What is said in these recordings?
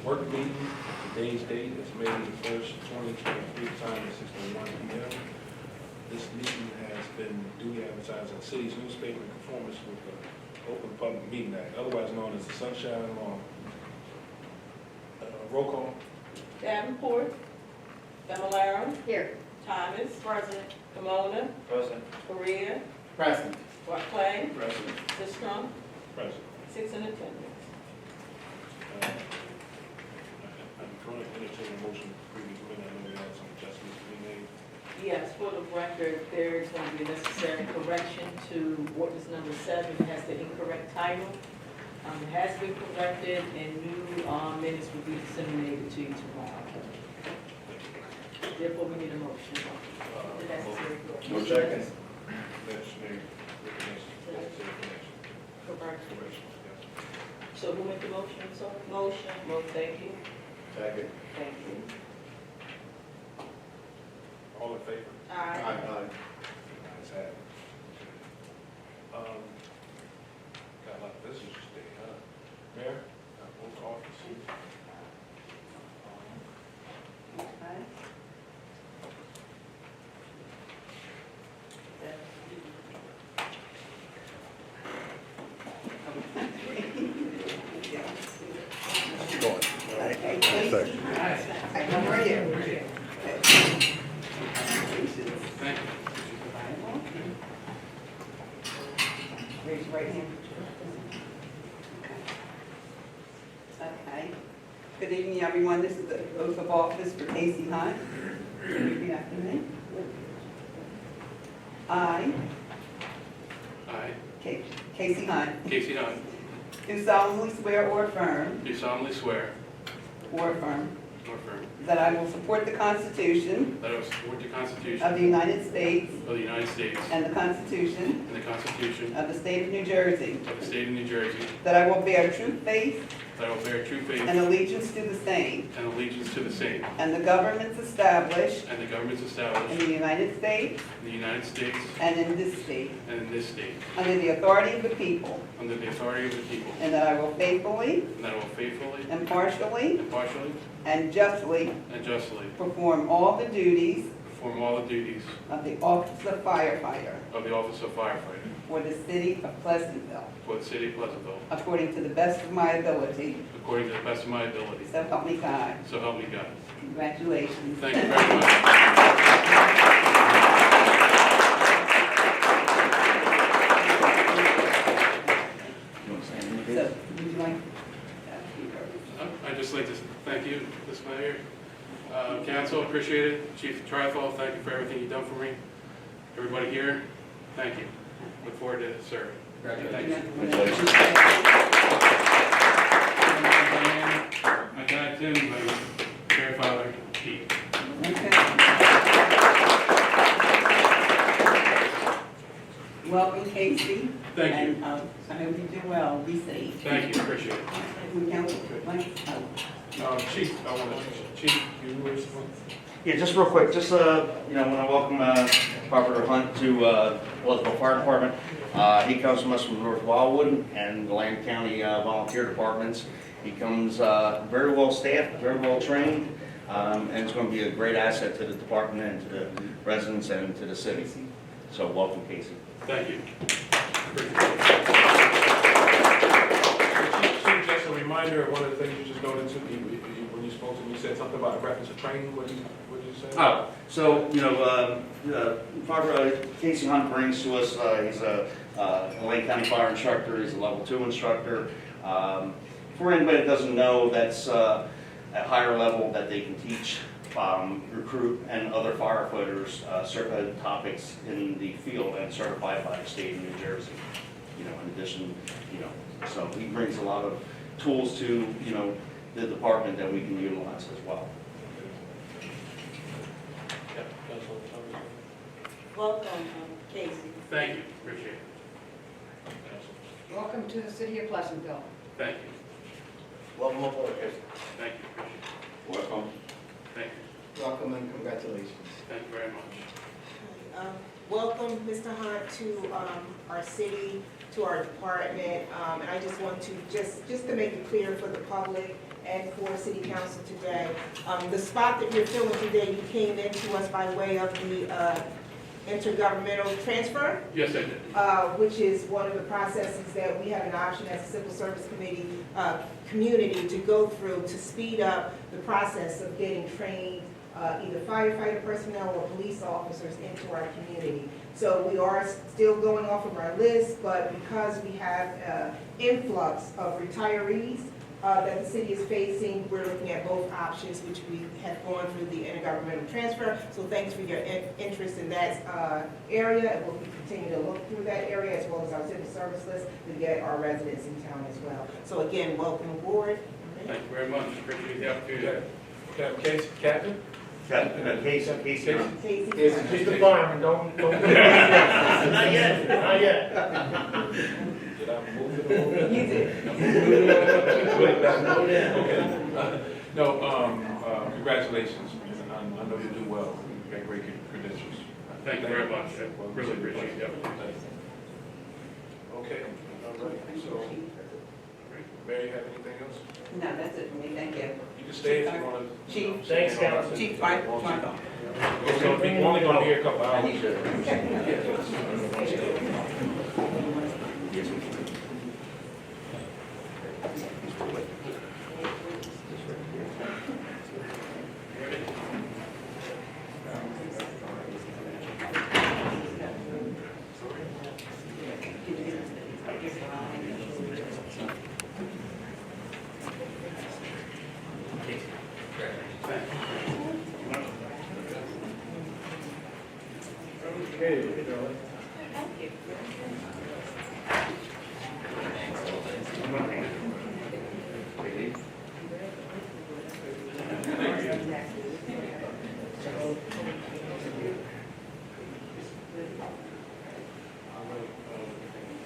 Work meeting, today's date is May the 1st, 2023, time is 6:01 p.m. This meeting has been duly advertised in the city's newspaper in conformance with the Open Public Meeting Act, otherwise known as the Sunshine Law. Roll call. Davenport. Fablelaro. Here. Thomas. President. Camona. Present. Korea. Present. Barclay. Present. Sistrum. Present. 6 in attendance. I'm going to entertain a motion to preview committee. I know we have some adjustments to be made. Yes, for the record, there is going to be a necessary correction to ordinance number 7. It has the incorrect title. It has been corrected, and new minutes will be disseminated to you tomorrow. Therefore, we need a motion. The necessary correction. No second. Necessary recognition. Correction. Correction, yes. So who made the motion, sir? Motion. Well, thank you. Second. Thank you. All in favor? Aye. Aye. Ayes have it. Got a lot of visitors today, huh? Mayor, oath of office. How are you? Raise your right hand. Okay. Good evening, everyone. This is the oath of office for Casey Hunt. Repeat after me. I, Casey Hunt, Casey Hunt, do solemnly swear or affirm, do solemnly swear or affirm, or affirm that I will support the Constitution that I will support the Constitution of the United States of the United States and the Constitution and the Constitution of the State of New Jersey, of the State of New Jersey, that I will bear true faith that I will bear true faith and allegiance to the same, and allegiance to the same, and the governments established and the governments in established the United States in the United States and in this state, and in this state, under the authority of the people, under the authority of the people, and that I will faithfully, and that I will faithfully, impartially, impartially, and justly and justly perform all the duties perform all the duties of the office of firefighter of the office of firefighter for the city of Pleasantville, for the city of Pleasantville, according to the best of my ability. according to the best of my ability. So help me God. So help me God. Congratulations. Thank you very much. So, would you like? I'd just like to thank you, Ms. Mayor. Council, appreciate it. Chief Trifol, thank you for everything you've done for me. Everybody here, thank you. Look forward to serving. Thank you. My dad, Tim, my grandfather, Pete. Welcome, Casey. Thank you. And I hope you do well. Be safe. Thank you, appreciate it. Chief, I want to, Chief, you were supposed Yeah, just real quick, just, want to welcome Carpenter Hunt to Elizabeth Fire Department. He comes from us from North Wildwood and the Land County Volunteer Departments. He comes very well staffed, very well trained, and it's going to be a great asset to the department and to the residents and to the city. So welcome, Casey. Thank you. Chief, just a reminder of one of the things you just noted to me, when you spoke to me, you said something about a reference to training, what did you say? Oh, so, Casey Hunt brings to us, he's a Lake County fire instructor, he's a level 2 instructor. For anybody that doesn't know, that's a higher level that they can teach, recruit, and other firefighters certain topics in the field and certified by the state of New Jersey. In addition, so he brings a lot of tools to, the department that we can utilize as well. Yeah, Councilor Thomas. Welcome, Casey. Thank you, appreciate it. Councilor. Welcome to the city of Pleasantville. Thank you. Welcome aboard, Casey. Thank you, appreciate it. Welcome. Thank you. Welcome and congratulations. Thank you very much. Welcome, Mr. Hunt, to our city to our department. And I just want to, just to make it clear for the public and for city council today, the spot that you're filling today, you came into us by way of the intergovernmental transfer, Yes, I did. which is one of the processes that we have an option as a civil service committee, community to go through to speed up the process of getting trained, either firefighter personnel or police officers into our community. So we are still going off of our list, but because we have influx of retirees that the city is facing, we're looking at both options, which we have gone through the intergovernmental transfer. So thanks for your interest in that area, and we'll continue to look through that area as well as our civil service list to get our residents in town as well. So again, welcome aboard. Thank you very much. Appreciate the opportunity. Captain? Captain? Casey. Casey. Keep the fireman, don't. Not yet, not yet. Did I move it over? You did. Okay. No, congratulations. I know you do well. You got great credentials. Thank you very much. I really appreciate the opportunity. Okay, all right. So, Mary, you have anything else? No, that's it for me, thank you. You can stay if you want to. Chief. Thanks, Council. Chief, fine. We're only going to be here a couple hours.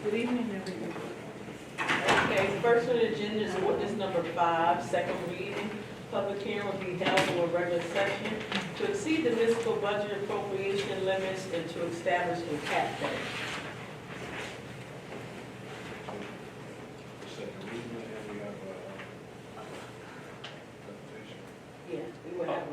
Good evening, everyone. Okay, first on the agenda is ordinance number 5, second reading. Public hearing will be held in a regular session to exceed the municipal budget appropriation limits and to establish a cap rate. Second reading, and we have presentation. Yeah, we will have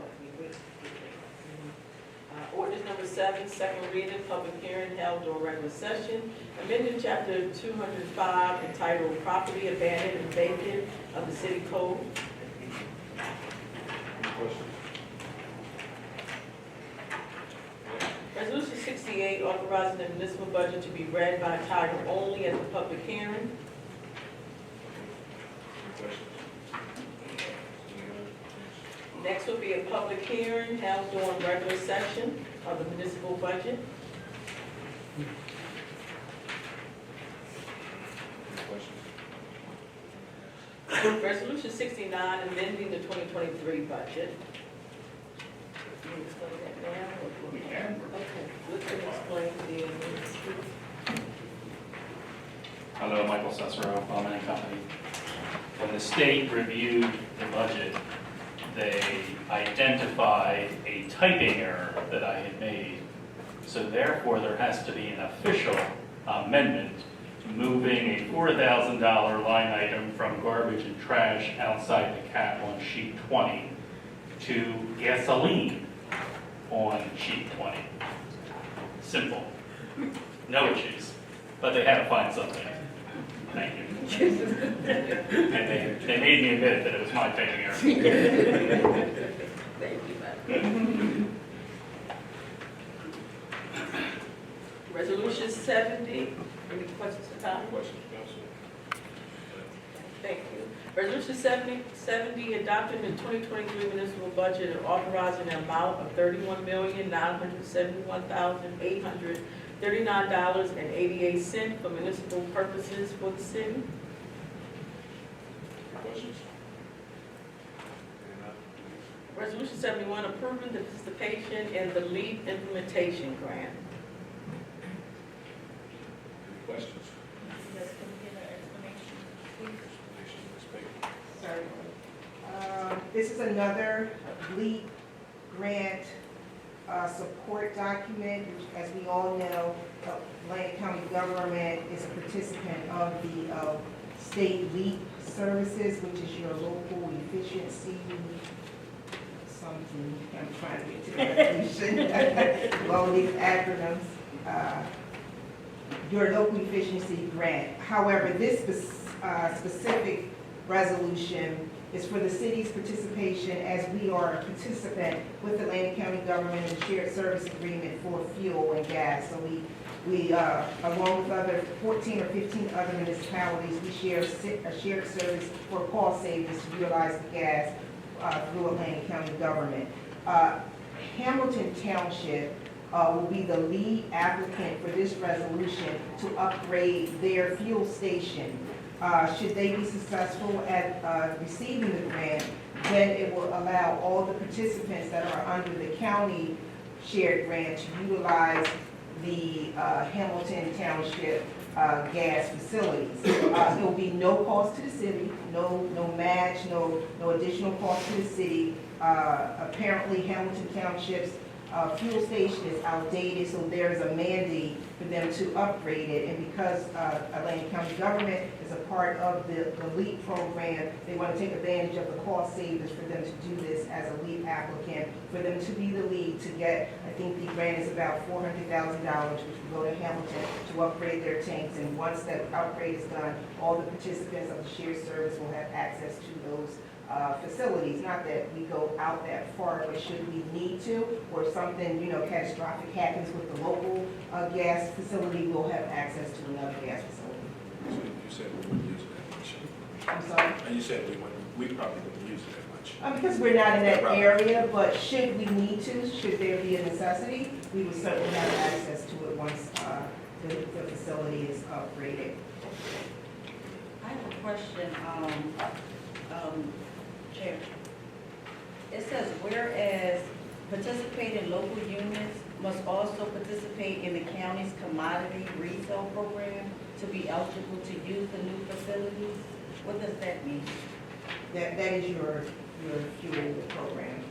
ordinance number 7, second reading, public hearing held during regular session. Amending chapter 205 entitled Property Abandoned and Vacant of the City Code. Any questions? Resolution 68, authorizing the municipal budget to be read by title only at the public hearing. Any questions? Next will be a public hearing held during regular session of the municipal budget. Any questions? Resolution 69, amending the 2023 budget. Can you explain that now? We can. Okay, we can explain the amendments. Hello, Michael Cicero, Bowman and Company. When the state reviewed the budget, they identified a typing error that I had made. So therefore, there has to be an official amendment moving a $4,000 line item from garbage and trash outside the cap on sheet 20 to gasoline on sheet 20. Simple. No issues. But they had to find something. Thank you. And they made me admit that it was my typing error. Thank you, Madam. Resolution 70, any questions about it? Questions, Council? Thank you. Resolution 70, adopting the 2023 municipal budget and authorizing an amount of $31,971,839.88 for municipal purposes for the city. Any questions? Resolution 71, approving the participation in the LEAP implementation grant. Any questions? Yes, can we get an explanation, please? Explanation of this paper. Sorry. This is another LEAP grant support document, which, as we all know, Atlantic County government is a participant of the state LEAP services, which is your local efficiency something. I'm trying to get to the resolution. All these acronyms. Your local efficiency grant. However, this specific resolution is for the city's participation as we are a participant with Atlantic County government in the shared service agreement for fuel and gas. So we along with other 14 or 15 other municipalities, we share a shared service for cost savings to utilize the gas through Atlantic County government. Hamilton Township will be the lead applicant for this resolution to upgrade their fuel station. Should they be successful at receiving the grant, then it will allow all the participants that are under the county shared grant to utilize the Hamilton Township gas facilities. There will be no cost to the city, no match, no additional cost to the city. Apparently Hamilton Township's fuel station is outdated, so there's a mandate for them to upgrade it. And because Atlantic County government is a part of the LEAP program, they want to take advantage of the cost savings for them to do this as a LEAP applicant, for them to be the lead to get, I think the grant is about $400,000, which will go to Hamilton to upgrade their tanks. And once that upgrade is done, all the participants of the shared service will have access to those facilities. Not that we go out that far, but should we need to, or something, catastrophic happens with the local gas facility, we'll have access to another gas facility. So you said we wouldn't use it that much. I'm sorry? And you said we probably wouldn't use it that much. Because we're not in that Right. area, but should we need to, should there be a necessity, we would certainly have access to it once the facility is upgraded. I have a question, Chair. It says, whereas participating local units must also participate in the county's commodity resale program to be eligible to use the new facilities. What does that mean? That is your fuel program.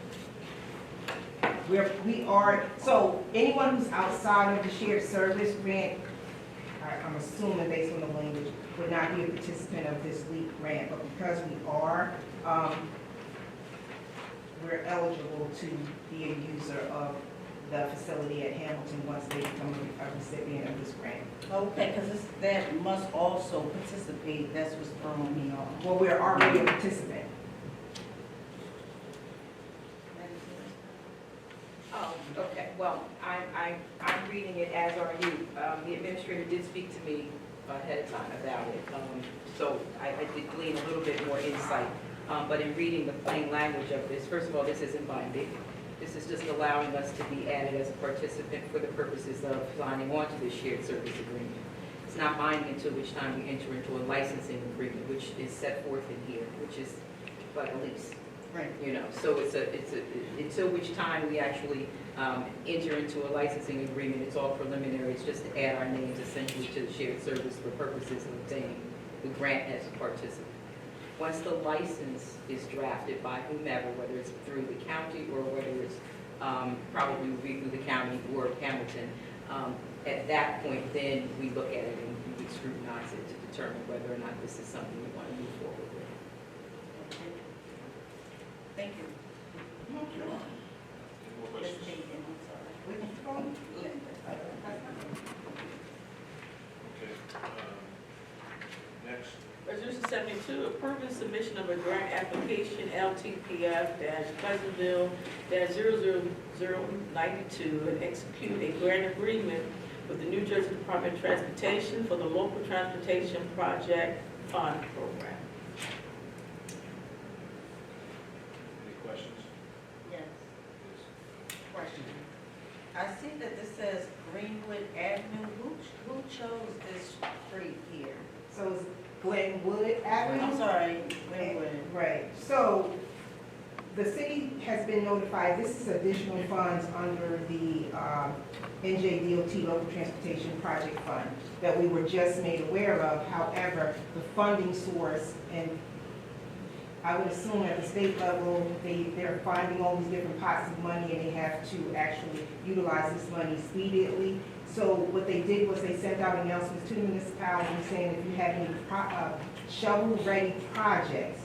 So anyone who's outside of the shared service grant, I'm assuming based on the language, would not be a participant of this LEAP grant, but because we are, we're eligible to be a user of the facility at Hamilton once they become a recipient of this grant. Okay, because that must also participate, that's what's throwing me off. Well, we're already a participant. Oh, okay, well, I'm reading it as are you. The administrator did speak to me ahead of time about it, so I did glean a little bit more insight. But in reading the plain language of this, first of all, this isn't binding. This is just allowing us to be added as a participant for the purposes of signing on to this shared service agreement. It's not binding until which time we enter into a licensing agreement, which is set forth in here, which is like a lease. Right. So it's until which time we actually enter into a licensing agreement, it's all preliminary. It's just to add our names essentially to the shared service for purposes of obtaining the grant as a participant. Once the license is drafted by whomever, whether it's through the county or whether it's probably will be through the county or Hamilton, at that point, then we look at it and we would scrutinize it to determine whether or not this is something we want to move forward with. Thank you. Any more Ms. questions? Payton, I'm sorry. Okay. Next. Resolution 72, approving submission of a grant application LTPF-Pleasantville-00092 and execute a grant agreement with the New Jersey Department of Transportation for the Local Transportation Project Fund Program. Any questions? Yes. Question. I see that this says Greenwood Avenue. Who chose this street here? So it's Glenwood Avenue? I'm sorry, Greenwood. Right, so the city has been notified, this is additional funds under the NJDOT Local Transportation Project Fund that we were just made aware of. However, the funding source and I would assume at the state level, they're finding all these different pots of money and they have to actually utilize this money speedily. So what they did was they sent out announcements to the municipalities saying if you have any shovel-ready projects,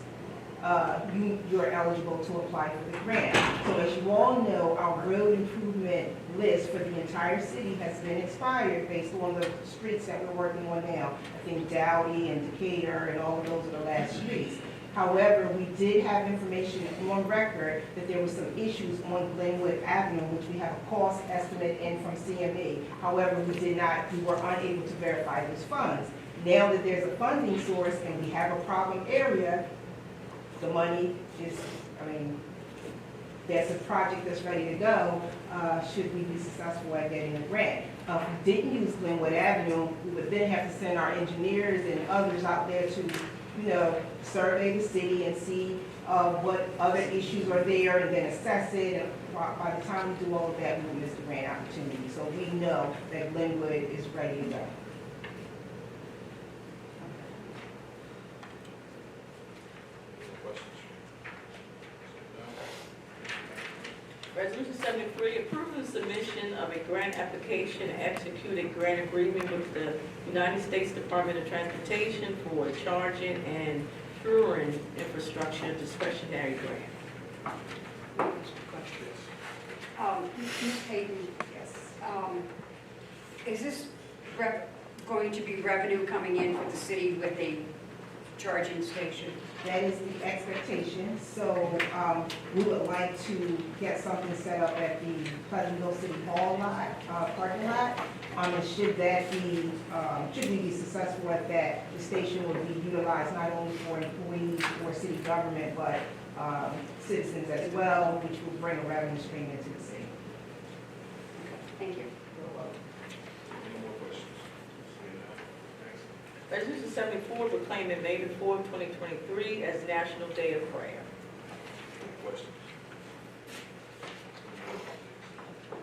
you're eligible to apply for the grant. So as you all know, our road improvement list for the entire city has been expired based on the streets that we're working on now. I think Dowdy and Decatur and all of those are the last streets. However, we did have information on record that there were some issues on Glenwood Avenue, which we have a cost estimate in from CME. However, we were unable to verify those funds. Now that there's a funding source and we have a problem area, the money is, there's a project that's ready to go, should we be successful at getting a grant. If we didn't use Glenwood Avenue, we would then have to send our engineers and others out there to, survey the city and see what other issues are there and then assess it. And by the time we do all of that, we will miss the grant opportunity. So we know that Glenwood is ready to go. Resolution 73, approving the submission of a grant application and execute a grant agreement with the United States Department of Transportation for charging and touring infrastructure discretionary grant. Ms. Hayden, Yes. is this going to be revenue coming in for the city with a charging station? That is the expectation. So we would like to get something set up at the Pleasantville City Hall parking lot. And should we be successful at that, the station will be utilized not only for employees or city government, but citizens as well, which will bring a revenue stream into the city. Thank you. Any more questions? Resolution 74, proclaiming May the 4th, 2023 as National Day of Prayer. Any questions?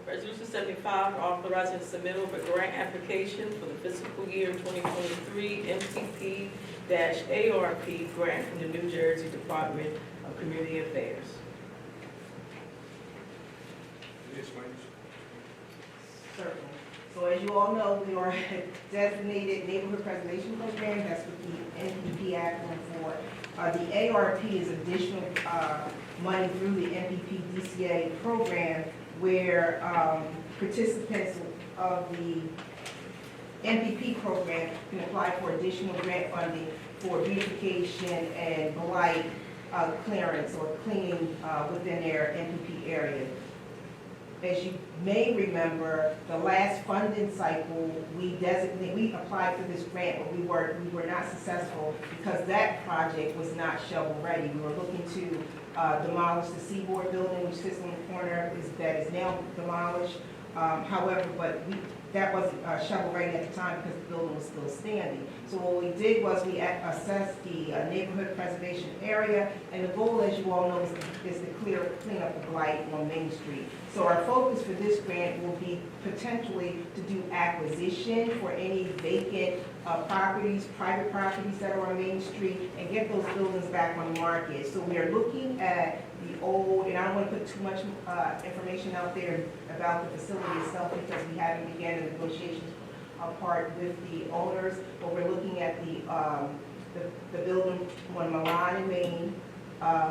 Resolution 75, authorizing the submittal of a grant application for the fiscal year 2023 MPP-ARP grant from the New Jersey Department of Community Affairs. Yes, ma'am. Certainly. So as you all know, we are a designated neighborhood preservation program. That's what the NPP acronym for. The ARP is additional money through the NPP DCA program where participants of the NPP program can apply for additional grant funding for beautification and blight clearance or cleaning within their NPP area. As you may remember, the last funding cycle, we applied for this grant, but we were not successful because that project was not shovel ready. We were looking to demolish the Seaboard building, which sits on the corner, that is now demolished. However, that wasn't shovel ready at the time because the building was still standing. So what we did was we assessed the neighborhood preservation area, and the goal, as you all know, is to clean up the blight on Main Street. So our focus for this grant will be potentially to do acquisition for any vacant properties, private properties that are on Main Street, and get those buildings back on the market. So we are looking at the old, and I don't want to put too much information out there about the facility itself because we haven't began the negotiations part with the owners, but we're looking at the building on Milan and Main,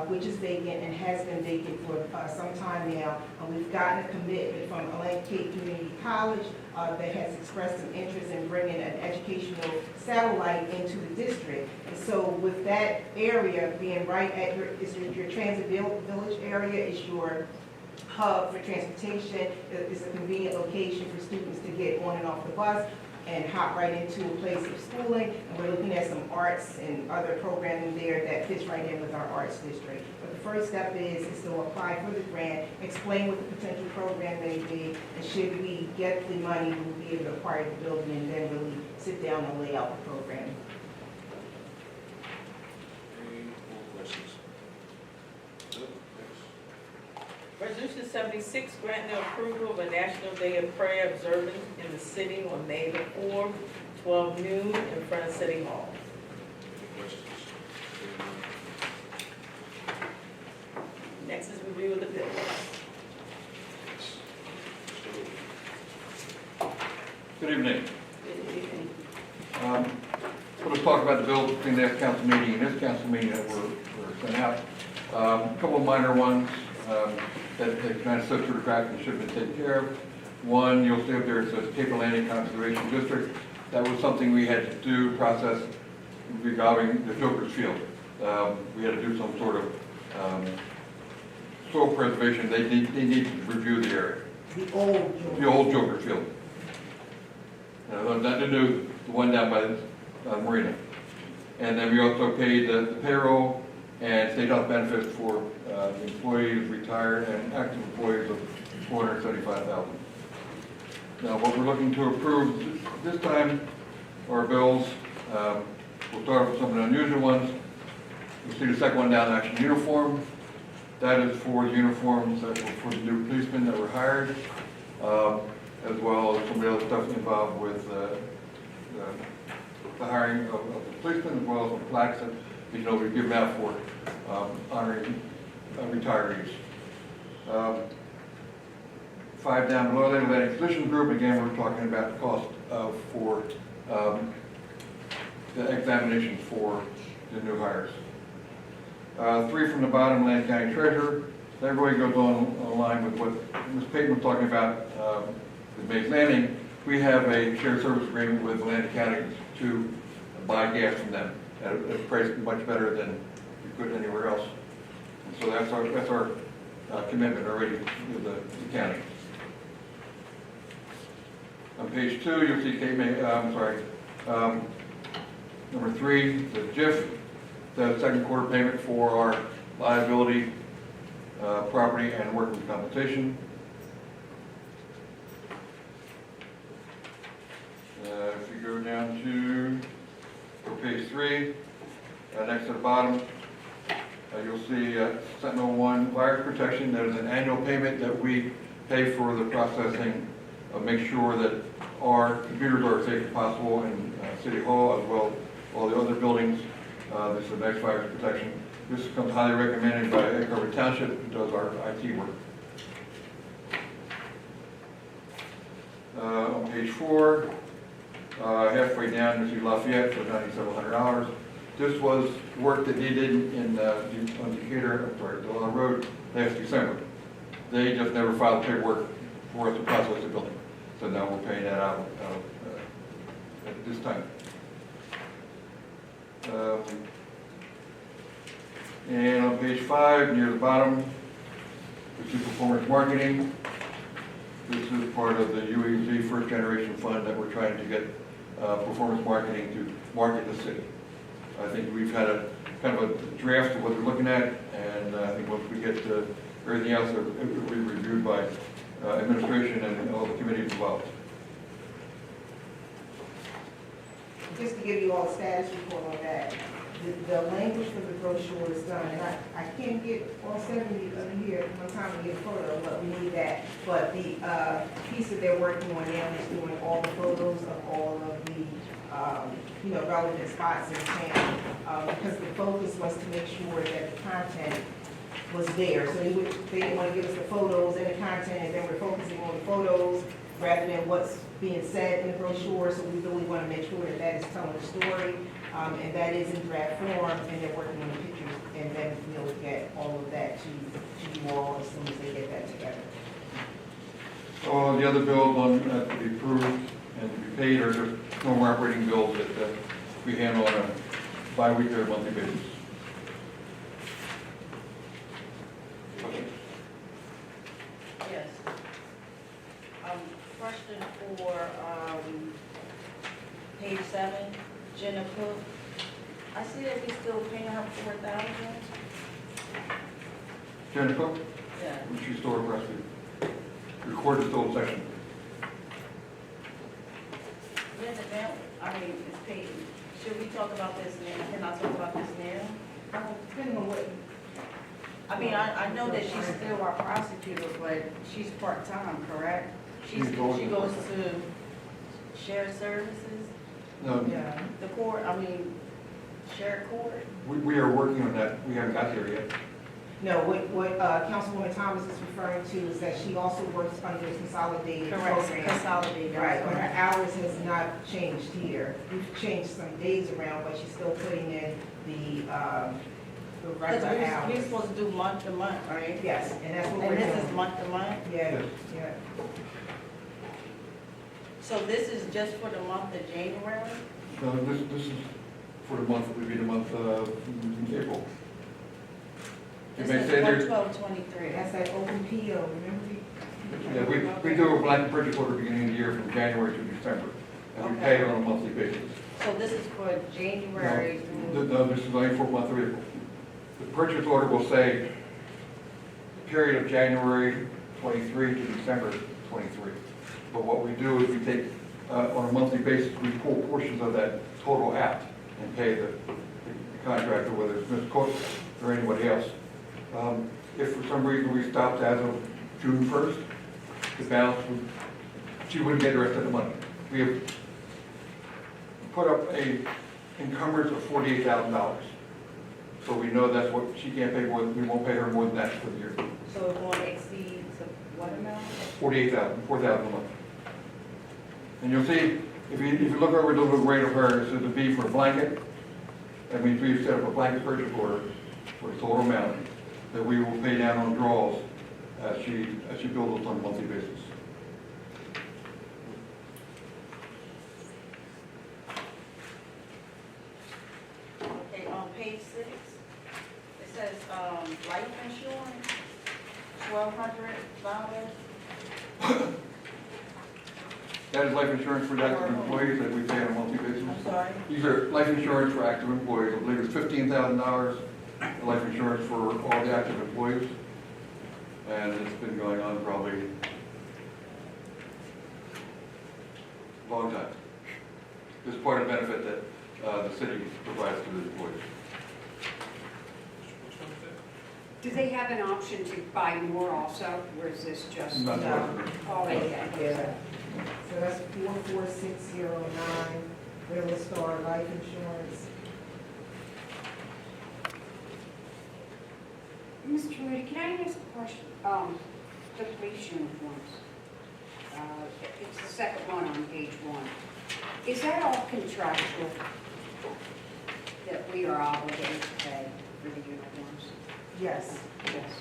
which is vacant and has been vacant for some time now. And we've gotten a commitment from Atlantic Cape Community College that has expressed some interest in bringing an educational satellite into the district. And so with that area being right at your transit village area, is your hub for transportation. It's a convenient location for students to get on and off the bus and hop right into a place of schooling. And we're looking at some arts and other programming there that fits right in with our arts district. But the first step is to apply for the grant, explain what the potential program may be, and should we get the money, we'll be able to acquire the building and then really sit down and lay out the program. Any more questions? No? Next. Resolution 76, granting the approval of a National Day of Prayer observance in the city on May the 4th, 12 noon in front of City Hall. Any questions? Good evening. Let's talk about the bills between the last council meeting and this council meeting that were sent out. A couple of minor ones that kind of slipped through the cracks and should have been taken care of. One, you'll see up there, it says Cape Atlantic Conservation District. That was something we had to do, process regarding the Joker's Field. We had to do some sort of soil preservation. They need to review the area. The old Joker's Field. Not the new, the one down by the marina. And then we also paid the payroll and state health benefits for the employees, retired and active employees of $475,000. Now, what we're looking to approve this time are bills. We'll start with some of the unusual ones. You'll see the second one down, action uniform. That is for the uniforms that were for the new policemen that were hired, as well as some of the other stuff involved with the hiring of the policemen, as well as some plaques that we've given out for honoring retirees. 5 down below, the Atlantic Physicians Group. Again, we're talking about the cost for the examinations for the new hires. 3 from the bottom, Atlantic County Treasurer. That really goes on line with what Ms. Payton was talking about with Mays Landing. We have a shared service agreement with Atlantic County to buy gas from them at a price much better than we could anywhere else. And so that's our commitment already with the county. On page 2, you'll see number 3, the JIF, the second quarter payment for our liability, property, and workers' compensation. If you go down to page 3, next to the bottom, you'll see Sentinel One Virus Protection. That is an annual payment that we pay for the processing of make sure that our computers are as safe as possible in City Hall, as well as all the other buildings. This is Next Virus Protection. This comes highly recommended by Egg Harbor Township, who does our IT work. On page 4, halfway down, you see Lafayette for $9,700. This was work that they did on Decatur, Delaware Road last December. They just never filed paperwork for us to process the building. So now we're paying that out at this time. And on page 5, near the bottom, we see performance marketing. This is part of the UEZ First Generation Fund that we're trying to get performance marketing to market the city. I think we've had a kind of a draft of what we're looking at, and I think once we get everything else, it will be reviewed by administration and all the committees involved. Just to give you all a status report on that, the language for the brochure is done, and I can't get all 70 of you here one time to get a photo, but we need that. But the piece that they're working on now is doing all the photos of all of the relevant spots in town, because the focus was to make sure that the content was there. So they didn't want to give us the photos and the content, and then we're focusing on the photos rather than what's being said in the brochure. So we really want to make sure that that is telling the story, and that is in draft form, and they're working on the pictures, and then we'll get all of that to you all as soon as they get that together. All the other bills to be approved and to be paid are just normal operating bills that we handle on a bi-weekly or monthly basis. Yes. Question for, page 7, Jenna Cook. I see that we still paying her $4,000. Jenna Cook, Yeah. she's still arrested. Record is still in session. When the amount, it's paid. Should we talk about this now? Can I talk about this now? Depending on what. I know that she's still our prosecutor, but she's part-time, correct? She goes to shared services, No, Yeah. the court, shared court. we are working on that. We haven't got there yet. No, what Councilwoman Thomas is referring to is that she also works under the consolidated Correct, program. consolidated. Right, but her hours has not changed here. We've changed some days around, but she's still putting in the regular Because we're hours. supposed to do month to month, right? Yes, and that's what we're And doing. this is month to month? Yeah, yeah. So this is just for the month of January? So this is for the month, would be the month of April. You This may is say there's, 1/12/23. That's that open PO, remember? yeah, we do a blanket purchase order beginning of the year from January to December, and we pay it on a monthly basis. So this is for January through, No, this is only for the month of April. The purchase order will say the period of January 23 to December 23. But what we do is we take, on a monthly basis, we pull portions of that total out and pay the contractor, whether it's Ms. Cook or anybody else. If for some reason we stopped as of June 1st, the balance would, she wouldn't get the rest of the money. We have put up a encumbrance of $48,000. So we know that's what, she can't pay more, we won't pay her more than that for the year. so it won't exceed to what amount? 48,000, 4,000 a month. And you'll see, if you look over the little rate of hers, there's a B for blanket. That means we've set up a blanket purchase order for the total amount that we will pay down on draws as she bills us on a monthly basis. Okay, on page 6, it says, life insurance, $1,200. That is life insurance for the active employees that we pay on a monthly basis. I'm sorry? These are life insurance for active employees. I believe it's $15,000 life insurance for all the active employees. And it's been going on probably a long time. It's part of the benefit that the city provides to the employees. Which one is that? Do they have an option to buy more also, or is this just? Not No. part of it. Oh, okay. Yeah. So that's 44609, River Star Life Insurance. Mr. Moody, can I ask a question? The police uniforms, it's the second one on page 1. Is that all contractual that we are obligated to pay for the uniforms? Yes. Yes.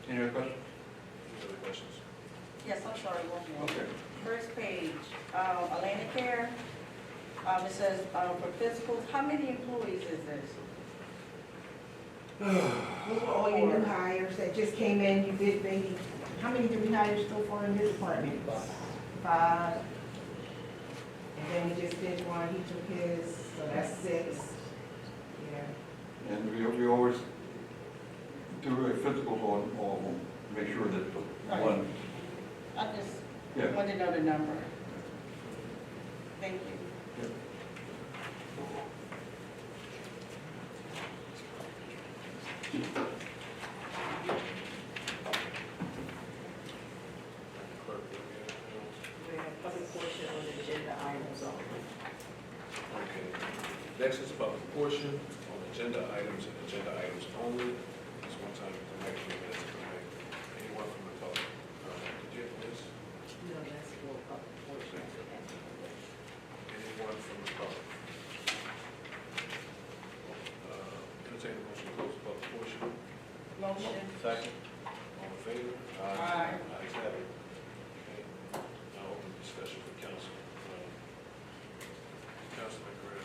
Any other questions? Any other questions? Yes, I'm sorry, one more. Okay. First page, Atlantic Care, it says, for physicals, how many employees is this? Those were all your new hires that just came in, you did maybe, how many did we hire so far in this department? 5. And then we just did one, he took his, so that's 6. Yeah. And we always do a physical on all of them, make sure that one, I just yeah. want to know the number. Thank you. Clerk, do we have, We have public portion on the agenda items only. okay. Next is public portion on agenda items and agenda items only. This one time, the next few minutes, anyone from the public? Did you have this? No, that's for public portion. Anyone from the public? Entertain a motion to close the public portion. Motion. Second. All in favor? Aye. Ayes have it. Okay. Now open discussion for council. Councilman Guerrero.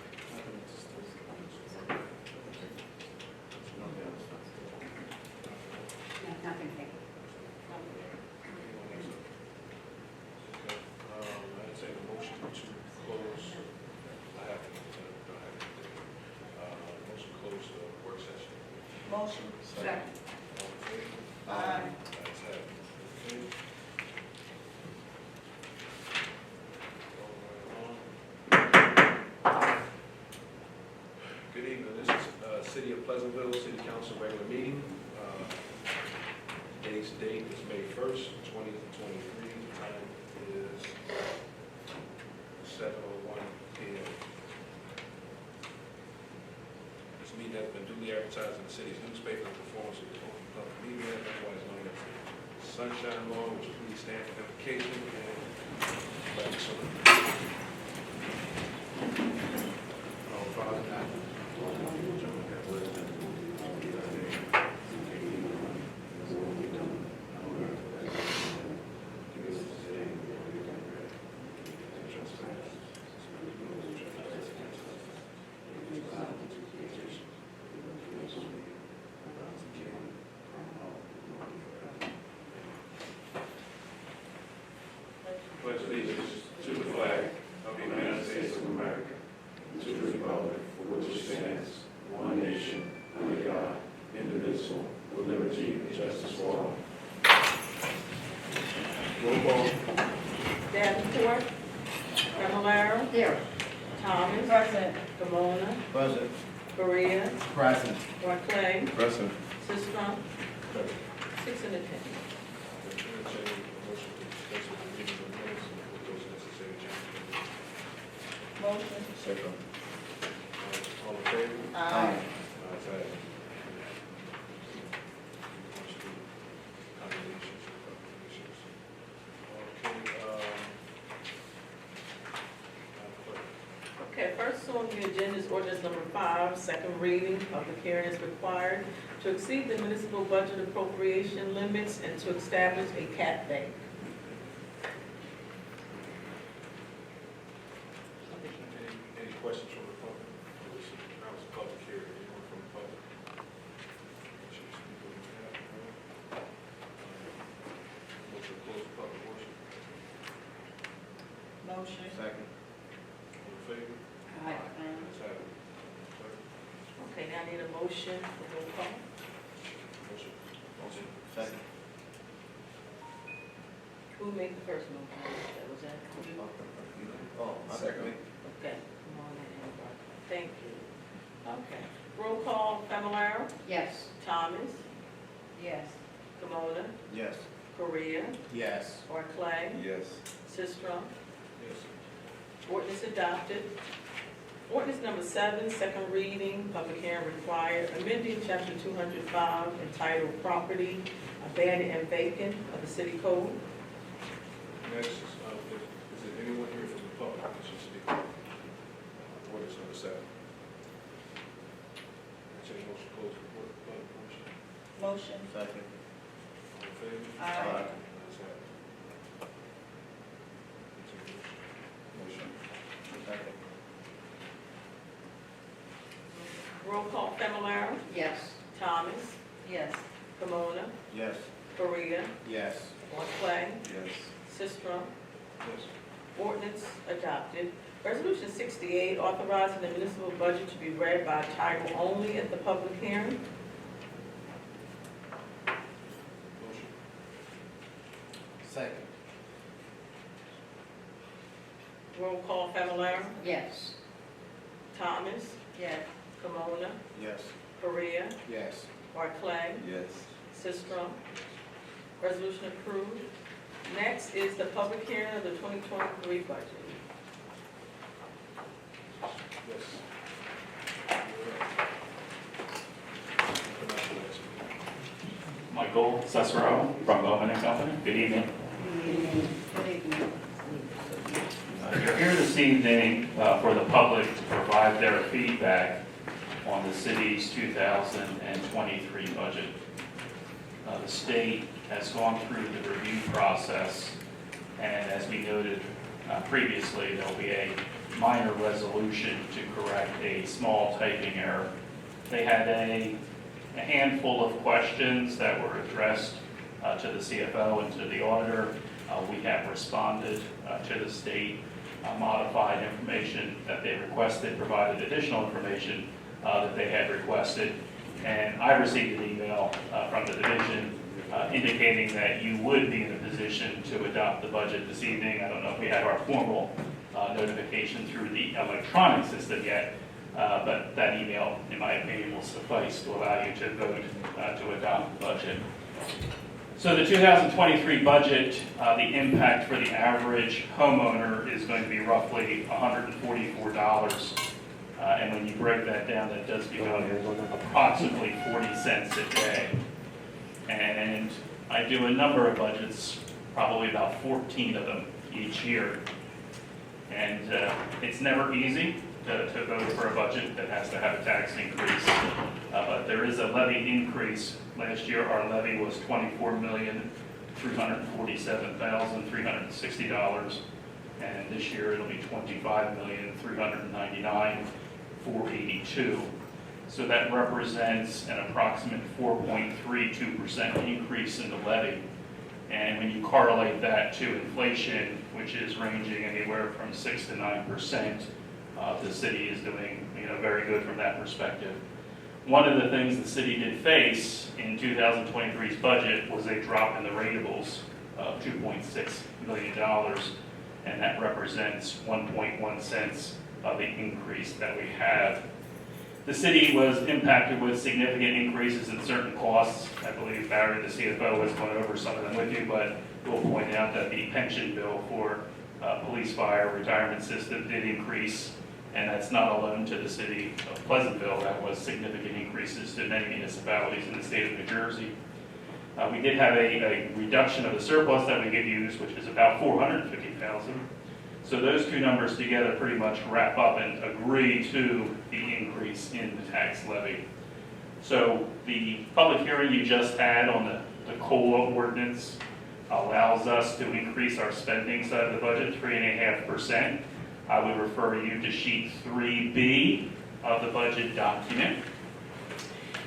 No, nothing, thank you. Okay, I'd say the motion to close, I have motion to close the work session. Motion. Second. All in favor? Aye. Ayes have it. Okay. Good evening, this is City of Pleasantville City Council regular meeting. Today's date is May 1st, 2023. The time is 7:01 p.m. This meeting has been duly advertised in the city's newspaper in conformance with the Open Public Meeting Act, otherwise known as the Sunshine Law, which please stand for invocation and flag salute. Our Father, pledge allegiance to the flag of the United States of America, to the republic for which it stands, one nation, under God, indivisible, with liberty and justice for all. Roll call. Davenport, Fablelaro, Here. Thomas, Present. Camona, Present. Korea, Present. Barclay, Present. Sistrum, 6 in attendance. Motion. Second. All in favor? Aye. Ayes have it. Nominations, proclamations. Okay, Okay, first on the agenda is ordinance number 5, second reading. Public hearing is required to exceed the municipal budget appropriation limits and to establish a cap bank. any questions from the public? That was a public hearing. Anyone from the public? Should speak on behalf? No? Motion to close the public portion. Motion. Second. All in favor? Aye. Ayes have it. Okay, now I need a motion for roll call. Motion. Motion. Second. Who made the first motion? That was that? Oh, second. Okay, come on in, thank you. Okay, roll call, Fablelaro, Yes. Thomas, Yes. Camona, Yes. Korea, Yes. Barclay, Yes. Sistrum. Yes. Ordinance adopted. Ordinance number 7, second reading, public hearing required, amending chapter 205 entitled Property Abandoned and Vacant of the City Code. Next, is there anyone here from the public that should speak? Ordinance number 7. Entertain a motion to close the public portion. Motion. Second. All in favor? Aye. Ayes have it. Entertain a motion. Second. Roll call, Fablelaro, Yes. Thomas, Yes. Camona, Yes. Korea, Yes. Barclay, Yes. Sistrum. Yes. Ordinance adopted. Resolution 68, authorizing the municipal budget to be read by title only at the public hearing. Motion. Second. Roll call, Fablelaro, Yes. Thomas, Yes. Camona, Yes. Korea, Yes. Barclay, Yes. Sistrum. Resolution approved. Next is the public hearing of the 2023 budget. Yes. Michael Cicero from Bowman and Company. Good evening. Good evening. You're here this evening for the public to provide their feedback on the city's 2023 budget. The state has gone through the review process, and as we noted previously, there'll be a minor resolution to correct a small typing error. They had a handful of questions that were addressed to the CFO and to the auditor. We have responded to the state, modified information that they requested, provided additional information that they had requested. And I received an email from the division indicating that you would be in a position to adopt the budget this evening. I don't know if we had our formal notification through the electronic system yet, but that email, in my opinion, will suffice to allow you to vote to adopt the budget. So the 2023 budget, the impact for the average homeowner is going to be roughly $144. And when you break that down, that does become approximately 40 cents a day. And I do a number of budgets, probably about 14 of them each year. And it's never easy to vote for a budget that has to have a tax increase. But there is a levy increase. Last year, our levy was $24,347,360. And this year, it'll be $25,399,482. So that represents an approximate 4.32% increase in the levy. And when you correlate that to inflation, which is ranging anywhere from 6 to 9%, the city is doing, very good from that perspective. One of the things the city did face in 2023's budget was a drop in the rateables of $2.6 million, and that represents 1.1 cents of the increase that we have. The city was impacted with significant increases in certain costs. I believe Barry, the CFO, has gone over some of them with you, but we'll point out that the pension bill for police, fire, retirement system did increase, and that's not alone to the city of Pleasantville. That was significant increases to many municipalities in the state of New Jersey. We did have a reduction of the surplus that we could use, which is about $450,000. So those two numbers together pretty much wrap up and agree to the increase in the tax levy. So the public hearing you just had on the COLA ordinance allows us to increase our spending side of the budget 3.5%. I would refer you to sheet 3B of the budget document.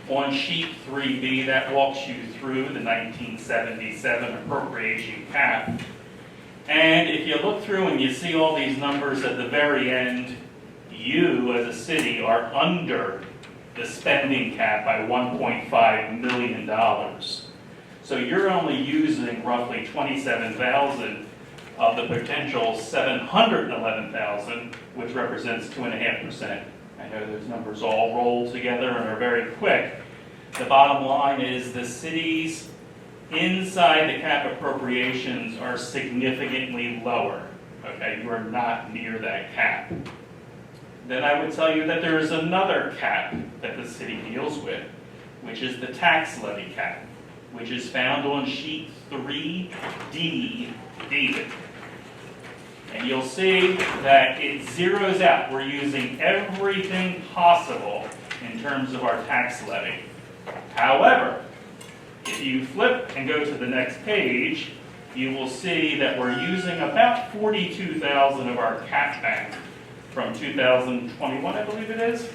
On sheet 3B, that walks you through the 1977 appropriation cap. And if you look through and you see all these numbers at the very end, you as a city are under the spending cap by $1.5 million. So you're only using roughly $27,000 of the potential $711,000, which represents 2.5%. I know those numbers all roll together and are very quick. The bottom line is the city's inside the cap appropriations are significantly lower. Okay, you are not near that cap. Then I would tell you that there is another cap that the city deals with, which is the tax levy cap, which is found on sheet 3D, David. And you'll see that it zeroes out. We're using everything possible in terms of our tax levy. However, if you flip and go to the next page, you will see that we're using about $42,000 of our cap bank from 2021, I believe it is.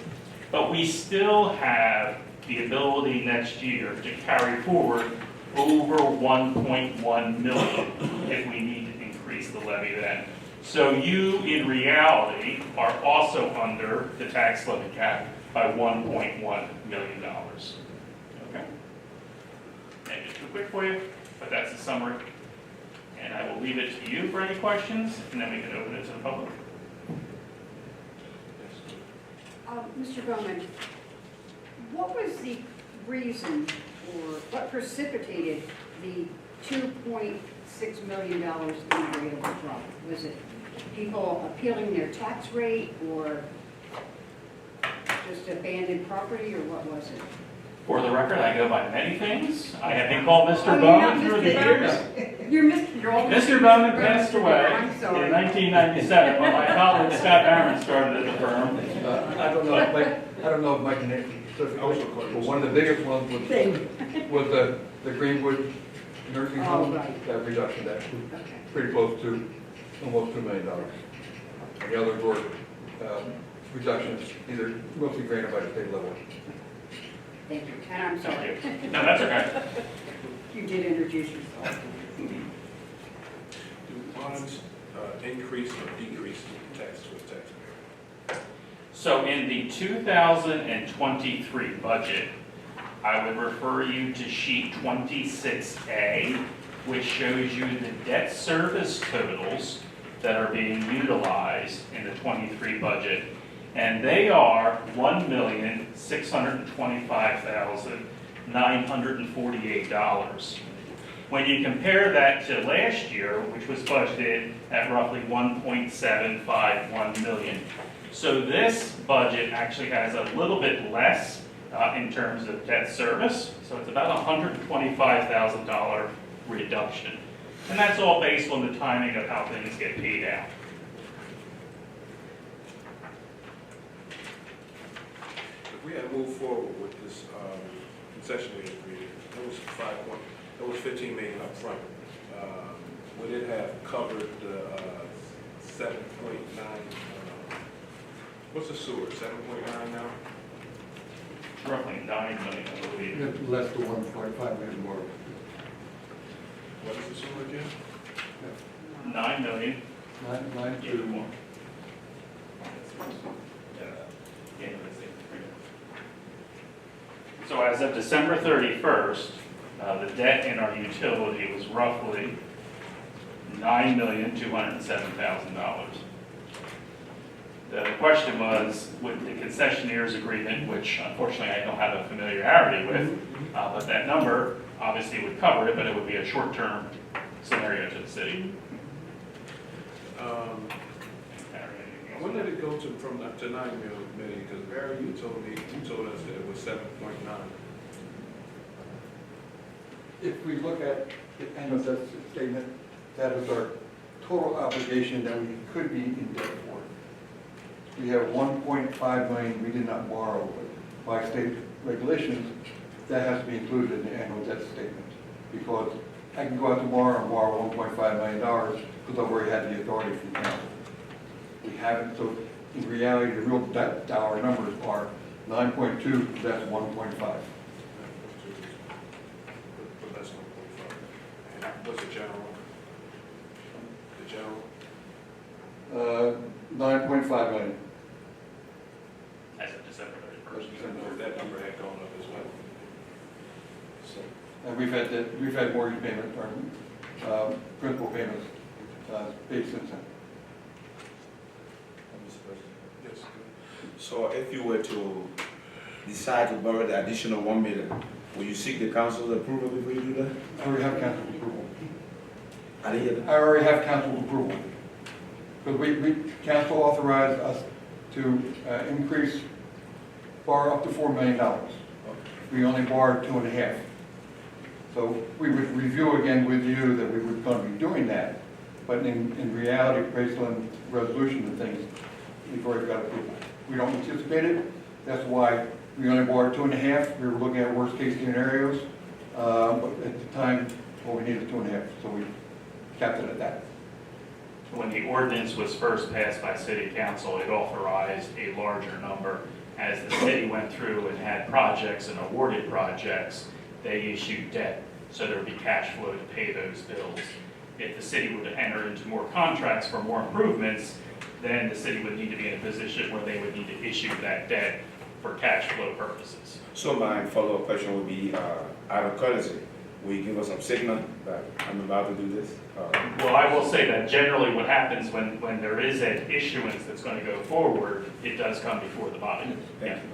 But we still have the ability next year to carry forward over $1.1 million if we need to increase the levy then. So you, in reality, are also under the tax levy cap by $1.1 million. Okay? And just too quick for you, but that's the summary. And I will leave it to you for any questions, and then we can open it to the public. Mr. Bowman, what was the reason, or what precipitated the $2.6 million in rateable drop? Was it people appealing their tax rate, or just abandoned property, or what was it? For the record, I go by many things. I have been called Mr. Bowman through the years. Mr. Bowman passed away in 1997 when my colleague Scott Barron started at the firm. I don't know if Mike can answer specifically, but one of the biggest ones was the Greenwood nursing home, that reduction, that pretty close to almost $2 million. And the others were reductions, either mostly granted by the state level. Thank you, and I'm sorry. No, that's okay. You did introduce yourself. Do bonds increase or decrease taxes for the taxpayer? So in the 2023 budget, I would refer you to sheet 26A, which shows you the debt service totals that are being utilized in the 23 budget. And they are $1,625,948. When you compare that to last year, which was budgeted at roughly 1.751 million. So this budget actually has a little bit less in terms of debt service. So it's about $125,000 reduction. And that's all based on the timing of how things get paid out. If we had moved forward with this concessionary agreement, that was 15 million up front. Would it have covered the 7.9? What's the sewer? 7.9 now? Roughly 9 million, I believe. Less than 1.5 million more. What is the sewer again? 9 million. Nine Yeah, to more. Yeah, let's see. So as of December 31st, the debt in our utility was roughly $9,207,000. The question was, with the concessionaires agreement, which unfortunately I don't have a familiarity with, but that number obviously would cover it, but it would be a short-term scenario to the city. When did it go to 9 million? Because Barry, you told us that it was 7.9. If we look at the annual debt statement, that is our total obligation that we could be in debt for. We have 1.5 million we did not borrow, but by state regulations, that has to be included in the annual debt statement. Because I can go out tomorrow and borrow $1.5 million because I've already had the authority from council. We haven't, so in reality, the real debt dollar numbers are 9.2, that's 1.5. But that's 1.5. And what's the general? The general? 9.5 million. As of December 31st. That number had gone up as well. So, And we've had mortgage payment, or principal payments paid since then. Mr. President. yes, So if you were to decide to borrow the additional 1 million, will you seek the council's approval before you do that? I already have council approval. I didn't hear that. I already have council approval. Because council authorized us to increase, borrow up to $4 million. We only borrowed 2.5. So we would review again with you that we were going to be doing that. But in reality, based on resolution and things, we've already got approval. We don't anticipate it. That's why we only borrowed 2.5. We were looking at worst case scenarios. But at the time, well, we needed 2.5. So we capped it at that. When the ordinance was first passed by city council, it authorized a larger number. As the city went through and had projects and awarded projects, they issued debt, so there would be cash flow to pay those bills. If the city were to enter into more contracts for more improvements, then the city would need to be in a position where they would need to issue that debt for cash flow purposes. So my follow-up question would be, out of courtesy, will you give us some signal that I'm about to do this? Well, I will say that generally what happens when there is an issuance that's going to go forward, it does come before the body. Thank you.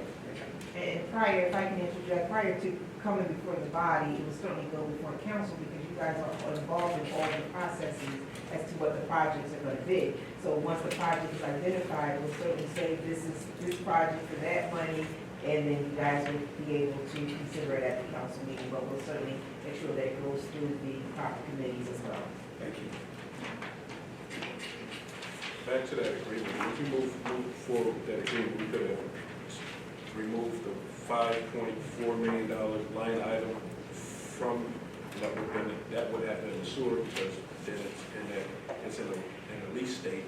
And prior, if I can interject, prior to coming before the body, it will certainly go before the council because you guys are involved in all the processes as to what the projects are gonna be. So once the project is identified, we'll certainly say this is this project for that money, and then you guys will be able to consider it at the council meeting, but we'll certainly make sure that it goes through the proper committees as well. Thank you. back to that agreement. If we move forward with that agreement, we could have removed the $5.4 million line item from, that would have been the sewer, because then it's in a lease state,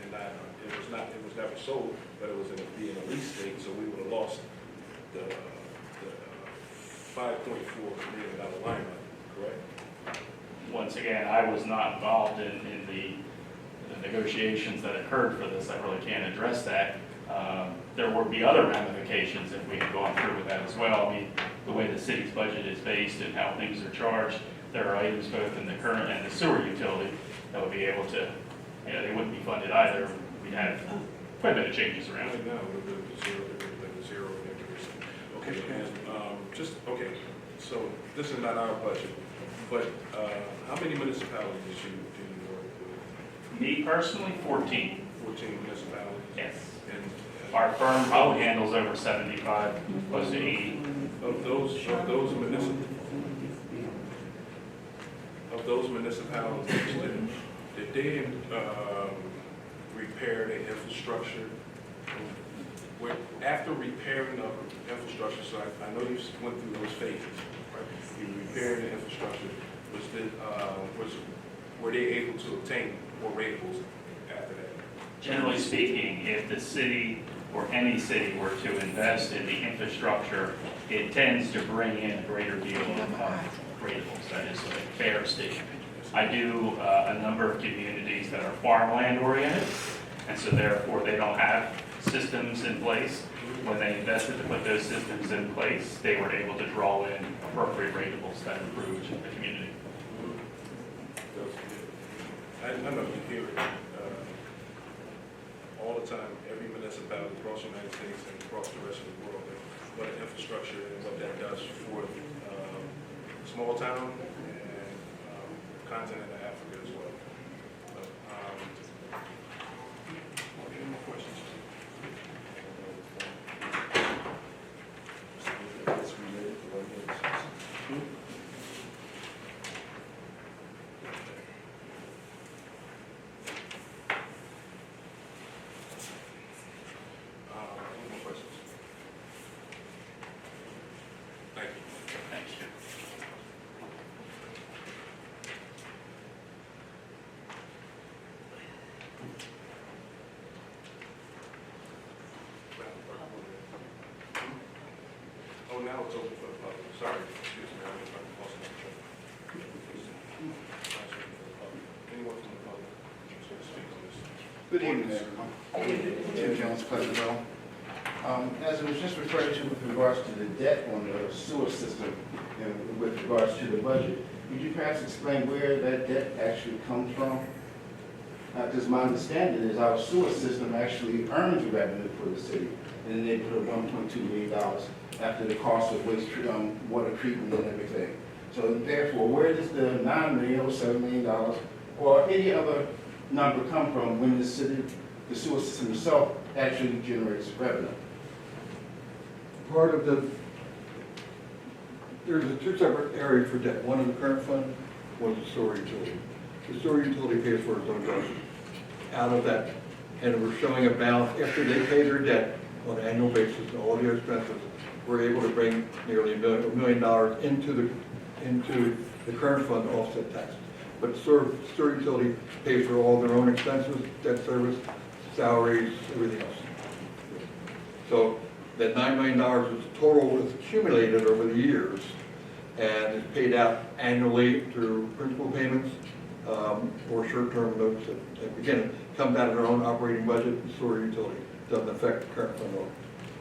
and it was never sold, but it was in a lease state, so we would have lost the $5.4 million line item, correct? Once again, I was not involved in the negotiations that occurred for this. I really can't address that. There would be other ramifications if we had gone through with that as well. I mean, the way the city's budget is based and how things are charged, there are items both in the current and the sewer utility that would be able to, they wouldn't be funded either. We'd have quite a bit of changes around. Right now, it would have been zero increase. Okay, and okay, so this is not our budget. But, how many municipalities do you work with? Me personally, 14. 14 municipalities? Yes. And Our firm probably handles over 75, close to 80. of those municipalities, did they, repair their infrastructure? After repairing of infrastructure, so I know you went through those phases, right? You repaired the infrastructure, were they able to obtain more ratables after that? Generally speaking, if the city or any city were to invest in the infrastructure, it tends to bring in a greater deal of ratables. That is a fair statement. I do a number of communities that are farmland oriented, and so therefore they don't have systems in place. When they invested to put those systems in place, they were able to draw in appropriate ratables that improved the community. I know you hear it all the time, every municipality across the United States and across the rest of the world, what an infrastructure and what that does for small town and continent of Africa as well. Any more questions? Any more questions? Thank you. Thank you. Oh, now it's open for the public. Sorry, excuse me, I'm lost my train. Anyone from the public wants to speak on this? Good evening, everyone. Tim Jones, Pleasantville. As it was just referred to with regards to the debt on the sewer system and with regards to the budget, could you perhaps explain where that debt actually comes from? Because my understanding is our sewer system actually earns revenue for the city in the neighborhood of $1.2 million after the cost of waste, water treatment and everything. So therefore, where does the $9 million or $7 million or any other number come from when the city, the sewer system itself actually generates revenue? Part of there's two separate areas for debt. One is the current fund, one is the sewer utility. The sewer utility pays for its own budget. Out of that, and we're showing a balance after they pay their debt on an annual basis, and all their expenses, we're able to bring nearly $1 million into the current fund to offset taxes. But the sewer utility pays for all their own expenses, debt service, salaries, everything else. So that $9 million is total is accumulated over the years and is paid out annually through principal payments or short-term notes at the beginning. Comes out of their own operating budget, the sewer utility. Doesn't affect the current fund at all.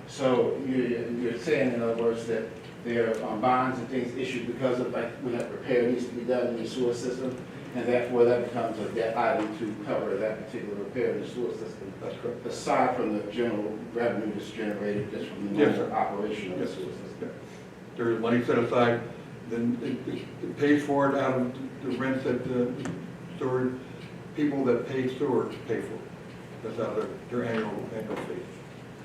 So you're saying, in other words, that there are bonds and things issued because of, like, when that repair needs to be done in the sewer system, and therefore that becomes a debt item to cover that particular repair in the sewer system. That's correct. Aside from the general revenue that's generated just from the Yes, normal sir. operation of the Yes. sewer system. There's money set aside, then it pays for it out of the rents that the sewer, people that pay sewer pay for. That's out of their annual fee.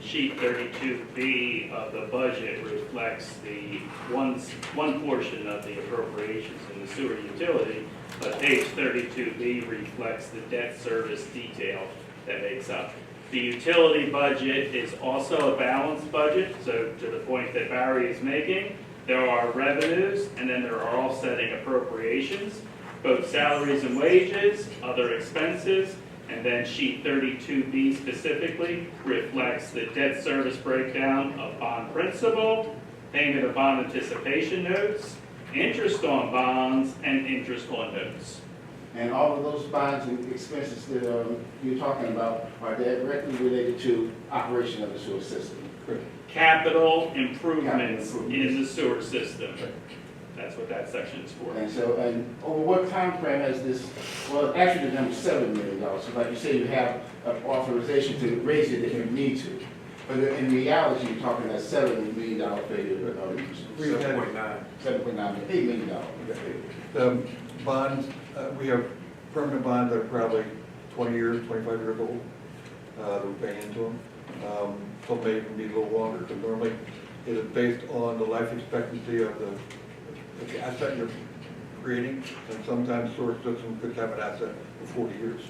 Sheet 32B of the budget reflects the one portion of the appropriations in the sewer utility, but page 32B reflects the debt service detail that makes up. The utility budget is also a balanced budget, so to the point that Barry is making, there are revenues and then there are offsetting appropriations, both salaries and wages, other expenses, and then sheet 32B specifically reflects the debt service breakdown of bond principal, payment of bond anticipation notes, interest on bonds, and interest on notes. And all of those bonds and expenses that you're talking about are directly related to operation of the sewer system. Correct. Capital improvements in the sewer system. That's what that section is for. And so, and over what time frame has this, well, actually the number is $7 million. So like you say, you have an authorization to raise it if you need to. But in reality, you're talking that $7 million failure. $7.9. $7.9, $8 million. The bonds, we have permanent bonds that are probably 20 years, 25 years old. That we're paying into them. Some may even be a little longer, because normally it is based on the life expectancy of the asset you're creating, and sometimes sewer system could have an asset for 40 years.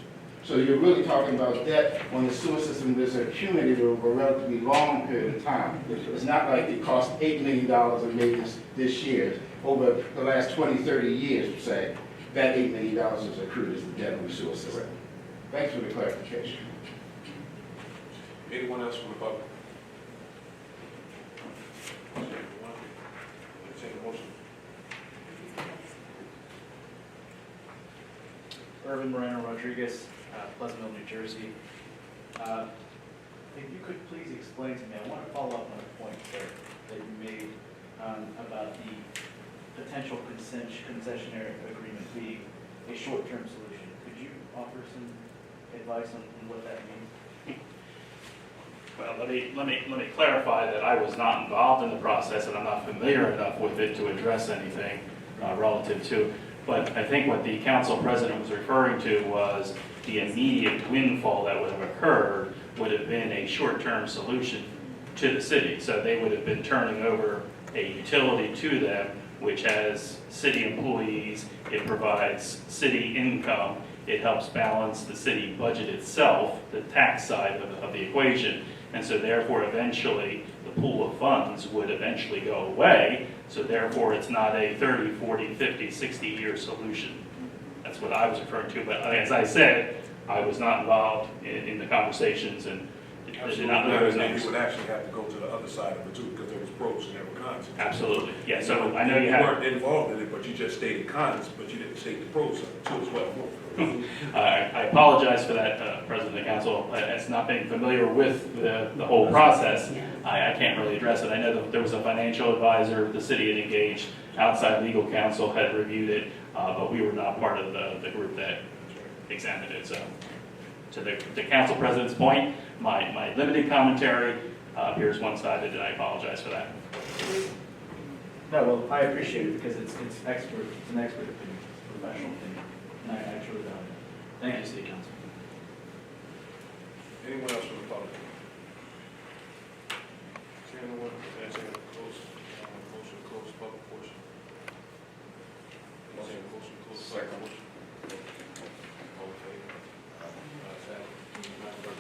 So you're really talking about debt on the sewer system that's accumulated over a relatively long period of time. Yes, sir. It's not like it cost $8 million in maintenance this year. Over the last 20, 30 years, say, that $8 million is accrued as the debt on the sewer system. Thanks for the clarification. Anyone else from the public? Entertain a motion. Irvin Moreno Rodriguez, Pleasantville, New Jersey. If you could please explain to me, I want to follow up on a point that you made about the potential concessionary agreement being a short-term solution. Could you offer some advice on what that means? Well, let me clarify that I was not involved in the process and I'm not familiar enough with it to address anything relative to. But I think what the council president was referring to was the immediate windfall that would have occurred would have been a short-term solution to the city. So they would have been turning over a utility to them, which has city employees, it provides city income, it helps balance the city budget itself, the tax side of the equation. And so therefore, eventually, the pool of funds would eventually go away. So therefore, it's not a 30, 40, 50, 60-year solution. That's what I was referring to. But as I said, I was not involved in the conversations and did not know those numbers. You would actually have to go to the other side of it too, because there was pros and there were cons. Absolutely, yeah, so I know you have. weren't involved in it, but you just stated cons, but you didn't state the pros of it too as well. I apologize for that, President of Council. As not being familiar with the whole process, I can't really address it. I know that there was a financial advisor the city had engaged, outside legal counsel had reviewed it, but we were not part of the group that examined it. So, to the council president's point, my limited commentary appears one-sided, and I apologize for that. No, well, I appreciate it because it's expert, it's an expert opinion, professional opinion. And I truly value it. Thank you, City Council. Anyone else from the public? Seeing no one, entertain a motion to close the public portion. Motion to close the public portion. All in favor? Madam Clerk,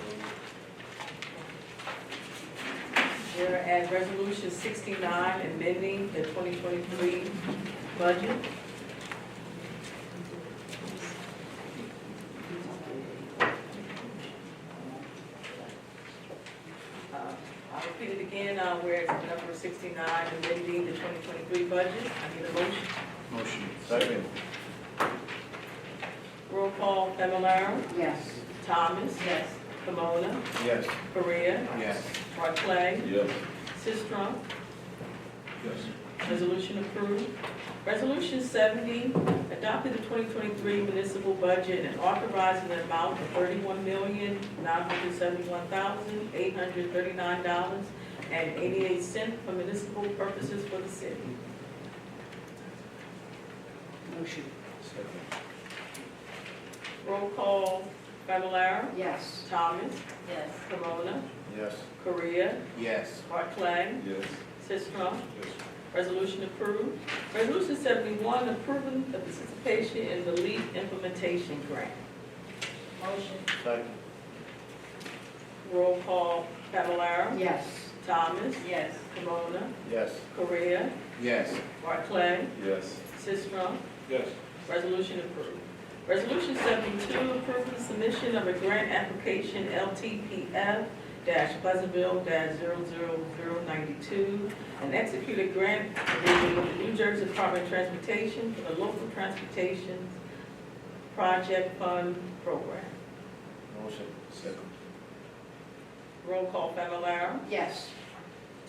Whereas Resolution 69, amending the 2023 budget. I'll repeat it again, whereas number 69, amending the 2023 budget. I need a motion. Motion. Second. Roll call, Familar, Yes. Thomas. Yes. Pomona, Yes. Korea, Yes. Barclay, Yes. Sistrum. Yes. Resolution approved. Resolution 70, adopted the 2023 municipal budget and authorizing an amount of $31,971,839.88 for municipal purposes for the city. Motion. Second. Roll call, Familar, Yes. Thomas, Yes. Pomona, Yes. Korea, Yes. Barclay, Yes. Sistrum. Yes. Resolution approved. Resolution 71, approving the participation in the LEAP implementation grant. Motion. Second. Roll call, Familar, Yes. Thomas, Yes. Pomona, Yes. Korea, Yes. Barclay, Yes. Sistrum. Yes. Resolution approved. Resolution 72, approving the submission of a grant application LTPF-Pleasantville-00092, an executed grant agreement with the New Jersey Department of Transportation for the Local Transportation Project Fund Program. Motion. Second. Roll call, Familar, Yes.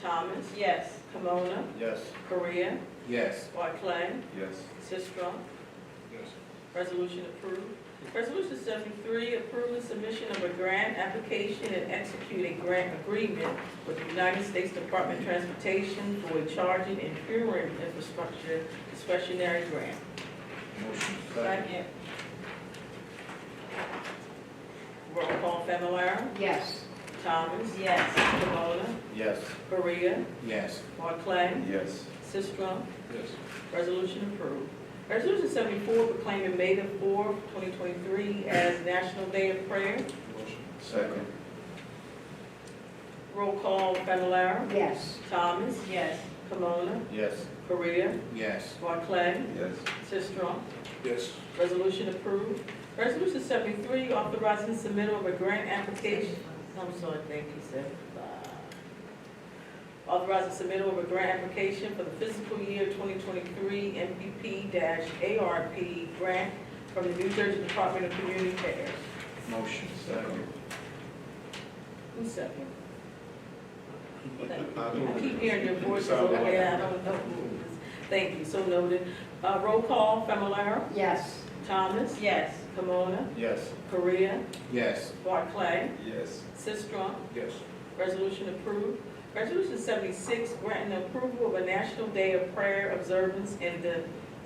Thomas, Yes. Pomona, Yes. Korea, Yes. Barclay, Yes. Sistrum. Yes. Resolution approved. Resolution 73, approve the submission of a grant application and execute a grant agreement with the United States Department of Transportation for a charging and fueling infrastructure discretionary grant. Motion. Second. Roll call, Familar, Yes. Thomas. Yes. Camona, Yes. Korea, Yes. Barclay, Yes. Sistrum. Yes. Resolution approved. Resolution 74, proclaiming May the 4th, 2023 as National Day of Prayer. Motion. Second. Roll call, Familar, Yes. Thomas, Yes. Camona, Yes. Korea, Yes. Barclay, Yes. Sistrum. Yes. Resolution approved. Resolution 73, authorizing submittal of a grant application. I'm sorry, thank you, sir. Authorizing submittal of a grant application for the fiscal year 2023 MPP-ARP grant from the New Jersey Department of Community Affairs. Motion. Second. Who's second? I I keep hearing your voices over there, I don't know who it is. Thank you, so noted. Roll call, Familar, Yes. Thomas. Yes. Camona, Yes. Korea, Yes. Barclay, Yes. Sistrum. Yes. Resolution approved. Resolution 76, granting approval of a National Day of Prayer observance in the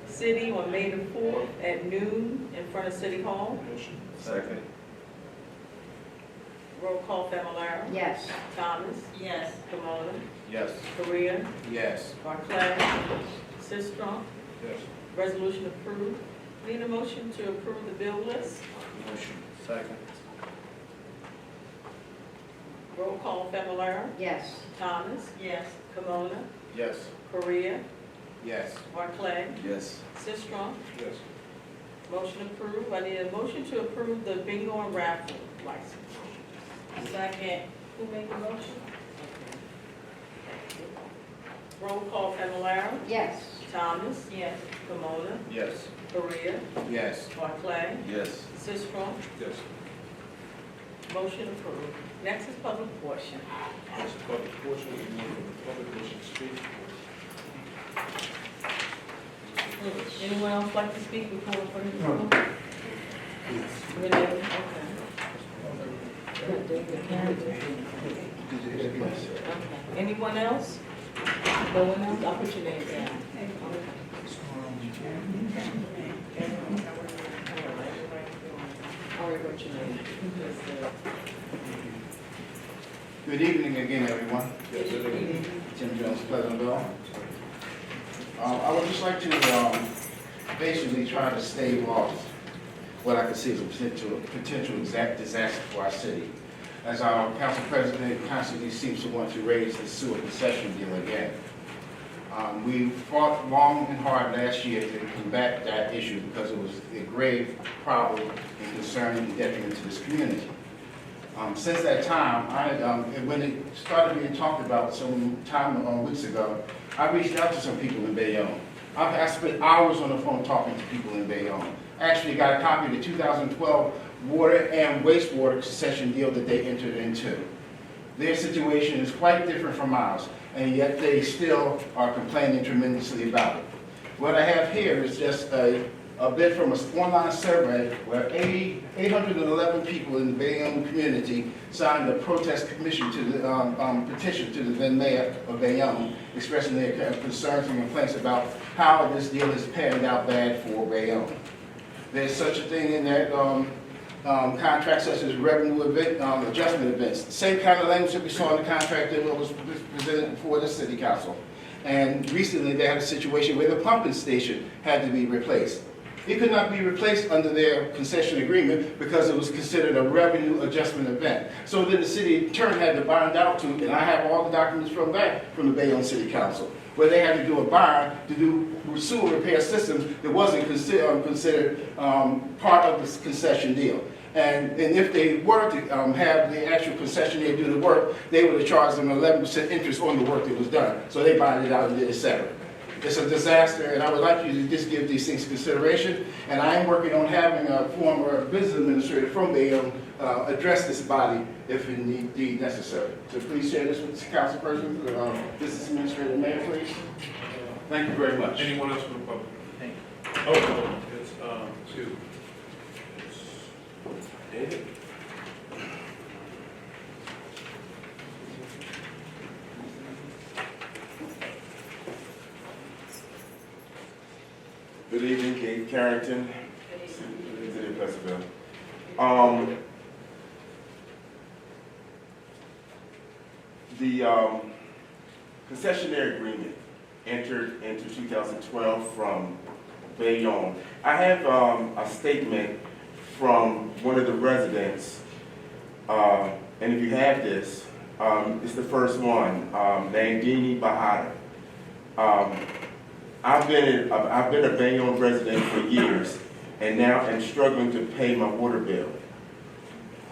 city on May the 4th at noon in front of City Hall. Motion. Second. Roll call, Familar, Yes. Thomas, Yes. Camona, Yes. Korea, Yes. Barclay, Sistrum. Yes. Resolution approved. Need a motion to approve the bill list. Motion. Second. Roll call, Familar, Yes. Thomas, Yes. Camona, Yes. Korea, Yes. Barclay, Yes. Sistrum. Yes. Motion approved. I need a motion to approve the bingo and raffle license. Second. Who made the motion? Roll call, Familar, Yes. Thomas, Yes. Camona, Yes. Korea, Yes. Barclay, Yes. Sistrum. Yes. Motion approved. Next is public portion. This is public portion, we move from the public portion to speak. Anyone else like to speak before we put it on? Renee, okay. Okay. Anyone else? No one else? I'll put your name down. All right, what's your name? Good evening again, everyone. Yes, it is. Tim Jones, Pleasantville. I would just like to basically try to stave off what I could see as a potential disaster for our city. As our council president constantly seems to want to raise the sewer concession deal again. We fought long and hard last year to combat that issue because it was a grave problem and concern and detriment to this community. Since that time, when it started being talked about some time weeks ago, I reached out to some people in Bayonne. I spent hours on the phone talking to people in Bayonne. Actually got a copy of the 2012 water and wastewater concession deal that they entered into. Their situation is quite different from ours, and yet they still are complaining tremendously about it. What I have here is just a bit from an online survey where 811 people in the Bayonne community signed a protest commission to the petition to the then mayor of Bayonne, expressing their concerns and complaints about how this deal has panned out bad for Bayonne. There's such a thing in that contract such as revenue adjustment events. Same kind of language that we saw in the contract that was presented before the city council. And recently they had a situation where the pumping station had to be replaced. It could not be replaced under their concession agreement because it was considered a revenue adjustment event. So then the city in turn had to bond out to, and I have all the documents from that from the Bayonne City Council, where they had to do a bond to do sewer repair systems that wasn't considered part of this concession deal. And if they were to have the actual concessionaire do the work, they would have charged them 11% interest on the work that was done. So they bonded out and did it separate. It's a disaster, and I would like you to just give these things consideration. And I am working on having a former business administrator from Bayonne address this body if indeed necessary. So please share this with the council person, business administrator, mayor, please. Thank you very much. Anyone else from the public? Thank you. Oh, no, it's, excuse me. It's David? Good evening, Dave Carrington, City of Pleasantville. The concessionaire agreement entered into 2012 from Bayonne. I have a statement from one of the residents, and if you have this, it's the first one, Nandini Bahada. I've been a Bayonne resident for years, and now am struggling to pay my water bill.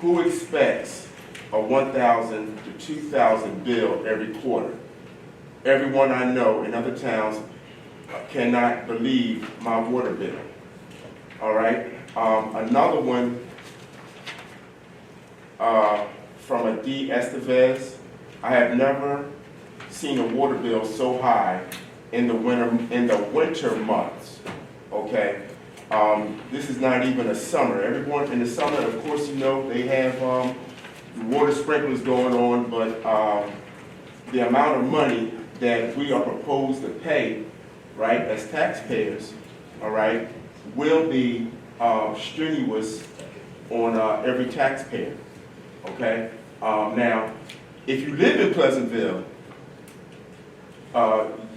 Who expects a $1,000 to $2,000 bill every quarter? Everyone I know in other towns cannot believe my water bill. All right. Another one from a D. Estevez. I have never seen a water bill so high in the winter months. Okay. This is not even a summer. Everyone in the summer, of course, you know they have water sprinklers going on, but the amount of money that we are proposed to pay, right, as taxpayers, all right, will be strenuous on every taxpayer. Okay. Now, if you live in Pleasantville,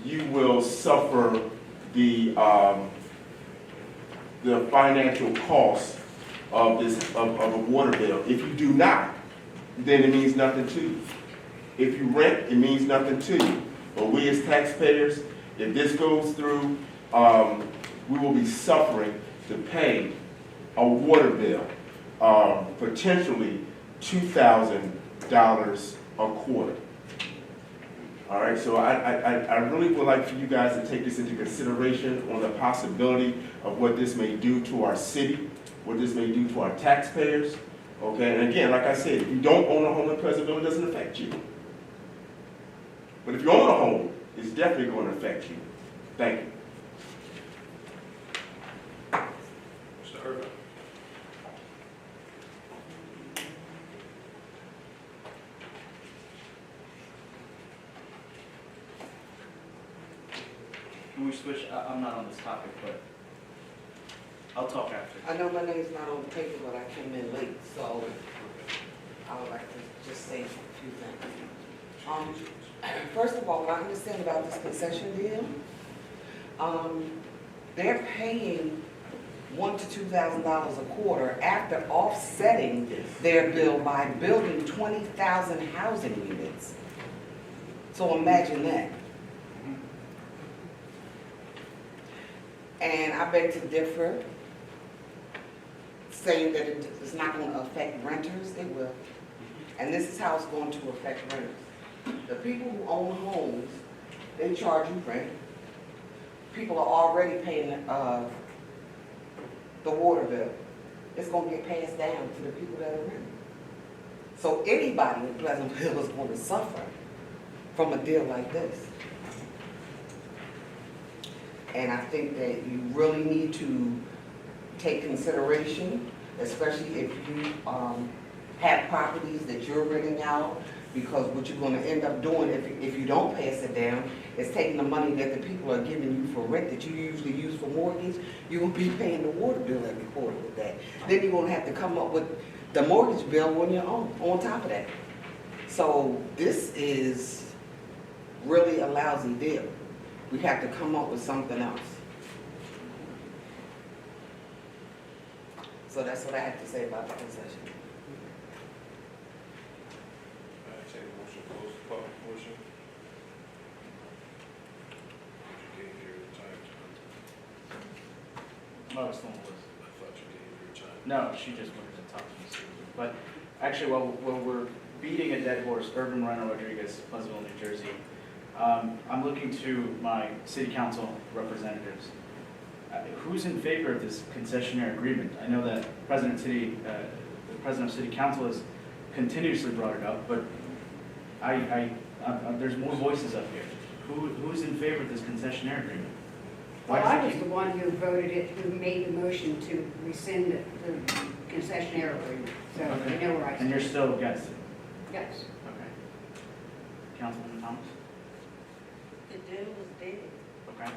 you will suffer the financial cost of a water bill. If you do not, then it means nothing to you. If you rent, it means nothing to you. But we as taxpayers, if this goes through, we will be suffering to pay a water bill, potentially $2,000 a quarter. All right, so I really would like for you guys to take this into consideration on the possibility of what this may do to our city, what this may do to our taxpayers. Okay, and again, like I said, if you don't own a home in Pleasantville, it doesn't affect you. But if you own a home, it's definitely going to affect you. Thank you. Mr. Urban? Can we switch? I'm not on this topic, but I'll talk after. I know my name's not on the paper, but I came in late, so I would like to just say a few things. First of all, what I understand about this concession deal, they're paying $1,000 to $2,000 a quarter after offsetting their bill by building 20,000 housing units. So imagine that. And I beg to differ, saying that it's not going to affect renters. It will. And this is how it's going to affect renters. The people who own homes, they charge you rent. People are already paying the water bill. It's going to get passed down to the people that are renting. So anybody in Pleasantville is going to suffer from a deal like this. And I think that you really need to take consideration, especially if you have properties that you're renting out, because what you're going to end up doing if you don't pass it down is taking the money that the people are giving you for rent that you usually use for mortgage. You're going to be paying the water bill every quarter with that. Then you're going to have to come up with the mortgage bill on your own, on top of that. So this is really a lousy deal. We have to come up with something else. So that's what I have to say about the concession. I take a motion to close the public portion. You gave your time. No, it's not Melissa. I thought you gave your time. No, she just wanted to talk to me. But actually, while we're beating a dead horse, Urban Reno Rodriguez, Pleasantville, New Jersey, I'm looking to my city council representatives. Who's in favor of this concessionaire agreement? I know that the president of city council has continuously brought it up, but there's more voices up here. Who's in favor of this concessionaire agreement? Well, I was the one who voted it, who made the motion to rescind the concessionaire agreement, so Okay. you know where I And stand. you're still against it? Yes. Okay. Councilman Thomas? The deal was dead. Okay.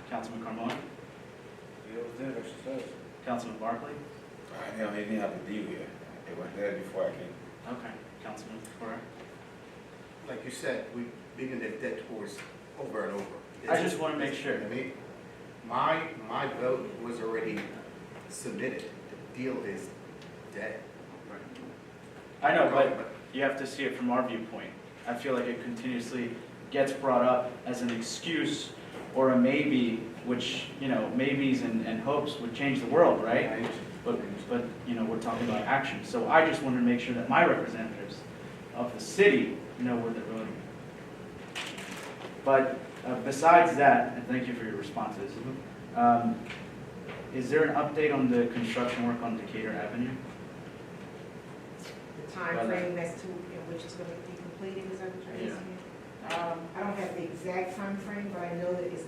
Councilman Carmona? It was there, she says. Councilman Barkley? He didn't have to deal with it. It was there before I came. Okay. Councilman Ferrer? Like you said, we've been in the debt horse over and over. I just want to make sure. I mean, my vote was already submitted. The deal is dead. I know, but you have to see it from our viewpoint. I feel like it continuously gets brought up as an excuse or a maybe, which, you know, maybes and hopes would change the world, right? But, you know, we're talking about action. So I just wanted to make sure that my representatives of the city know where they're voting. But besides that, and thank you for your responses, is there an update on the construction work on Decatur Avenue? The time frame as to which is going to be completed, is that what you're asking? I don't have the exact time frame, but I know that it's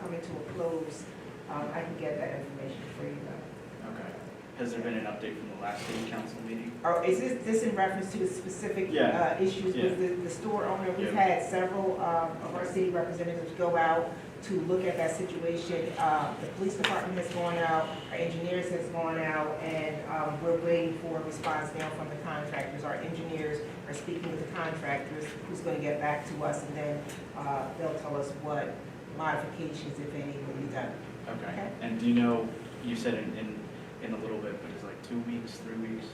coming to a close. I can get that information for you though. Okay. Has there been an update from the last city council meeting? Or is this in reference to the specific Yeah. issues Yeah. with the store owner? We've Yeah. had several of our city representatives go out to look at that situation. The police department has gone out, our engineers has gone out, and we're waiting for a response now from the contractors. Our engineers are speaking with the contractors, who's going to get back to us, and then they'll tell us what modifications, if any, will be done. Okay. And do you know, you said in a little bit, but it's like 2 weeks, 3 weeks?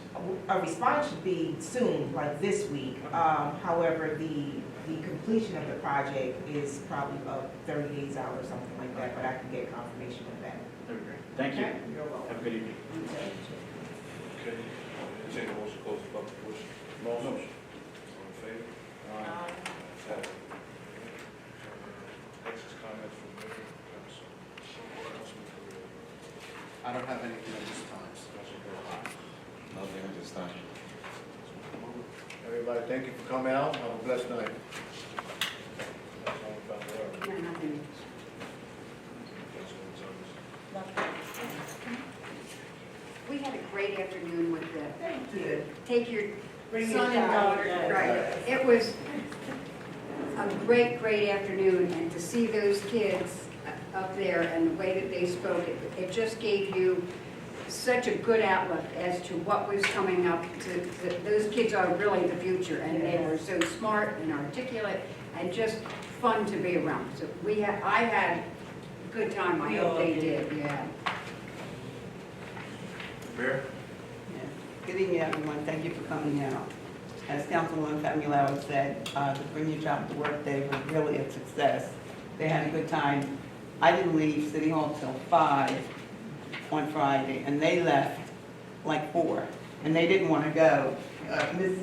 A response should be soon, like this week. However, the completion of the project is probably about 30 days out or something like that, but I can get confirmation of that. That'd be great. Thank you. Okay? You're welcome. Have a good evening. Okay, entertain a motion to close the public portion. Motion. All in favor? Ayes have it. Next is comments from Mayor Council. Councilman Correa. I don't have anything at this time. Nothing at this time. Everybody, thank you for coming out. Have a blessed night. Councilwoman Familar. No, nothing. Councilwoman Thomas. We had a great afternoon with the. Thank you. Take your Bring son your and child, daughter, yes. right. It was a great afternoon, and to see those kids up there and the way that they spoke, it just gave you such a good outlook as to what was coming up. Those kids are really the future, and they were so smart and articulate and just fun to be around. So I had a good time. I hope they did, yeah. Bear? Yes. Good evening, everyone. Thank you for coming out. As Councilwoman Famularo said, the Bring Your Child to Work Day was really a success. They had a good time. I didn't leave City Hall till 5 on Friday, and they left like 4, and they didn't want to go. Miss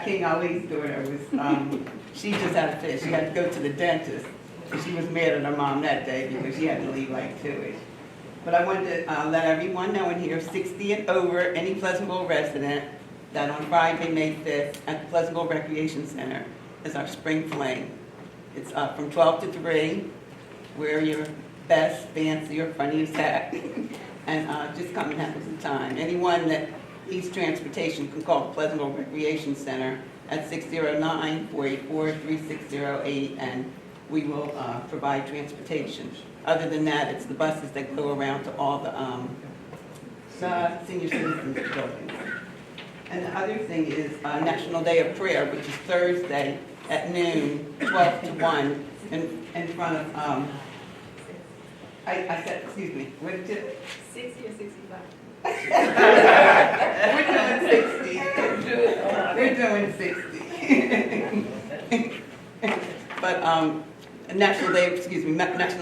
King Ali's daughter was, she just had a fit. She had to go to the dentist, and she was mad at her mom that day because she had to leave like 2-ish. But I wanted to let everyone know in here, 60 and over, any Pleasantville resident, that on Friday, May 5th, at the Pleasantville Recreation Center is our Spring Fling. It's from 12 to 3. Wear your best, fancier, funniest hat, and just come and have a good time. Anyone that needs transportation can call the Pleasantville Recreation Center at 609-484-3608, and we will provide transportation. Other than that, it's the buses that go around to all the senior citizens buildings. And the other thing is National Day of Prayer, which is Thursday at noon, 12 to 1, in front of, I said, excuse me, what did it? 60 or 65? We're doing 60. But National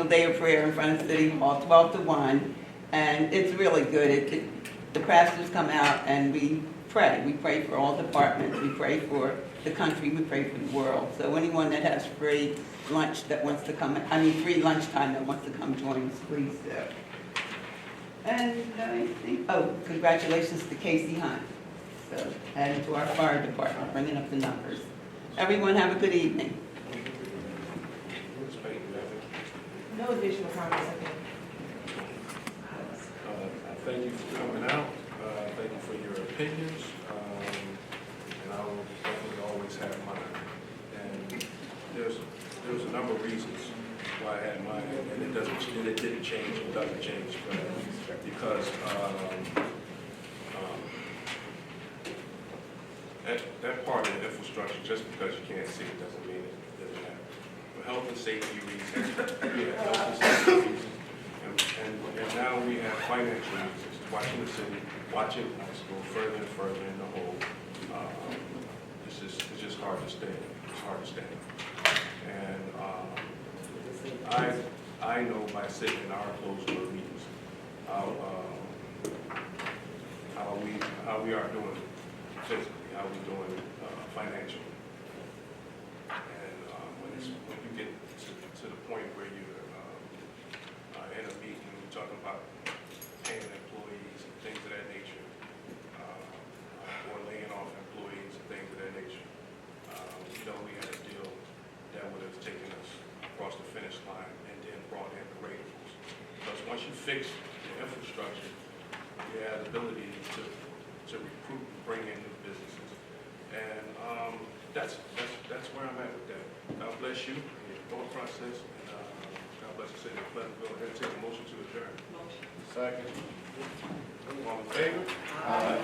Day of Prayer in front of City Hall, 12 to 1, and it's really good. The pastors come out and we pray. We pray for all departments. We pray for the country. We pray for the world. So anyone that has free lunch that wants to come, free lunchtime that wants to come join us, please do. And I think, congratulations to Casey Hunt. So, and to our fire department, bringing up the numbers. Everyone have a good evening. No additional comments, I think. Thank you for coming out. opinions, and I will definitely always have mine. And there's a number of reasons why I had mine, and it didn't change, it doesn't change, but because that part of the infrastructure, just because you can't see it doesn't mean it doesn't happen. For health and safety reasons, we have health and safety reasons, and now we have financial reasons, watching the city, watching us go further and further in the hole. It's just hard to stand. It's hard to stand. And I know by sitting in our closed door meetings how we are doing physically, how we doing financially. And when you get to the point where you're in a meeting, we're talking about paying employees and things of that nature, or laying off employees and things of that nature. We had a deal that would have taken us across the finish line and then brought in the ratables. Because once you fix the infrastructure, you have the ability to recruit and bring in new businesses. And that's where I'm at with that. God bless you in your thought process, and God bless the city of Pleasantville. And take a motion to adjourn. Motion. Second. All in favor? Aye.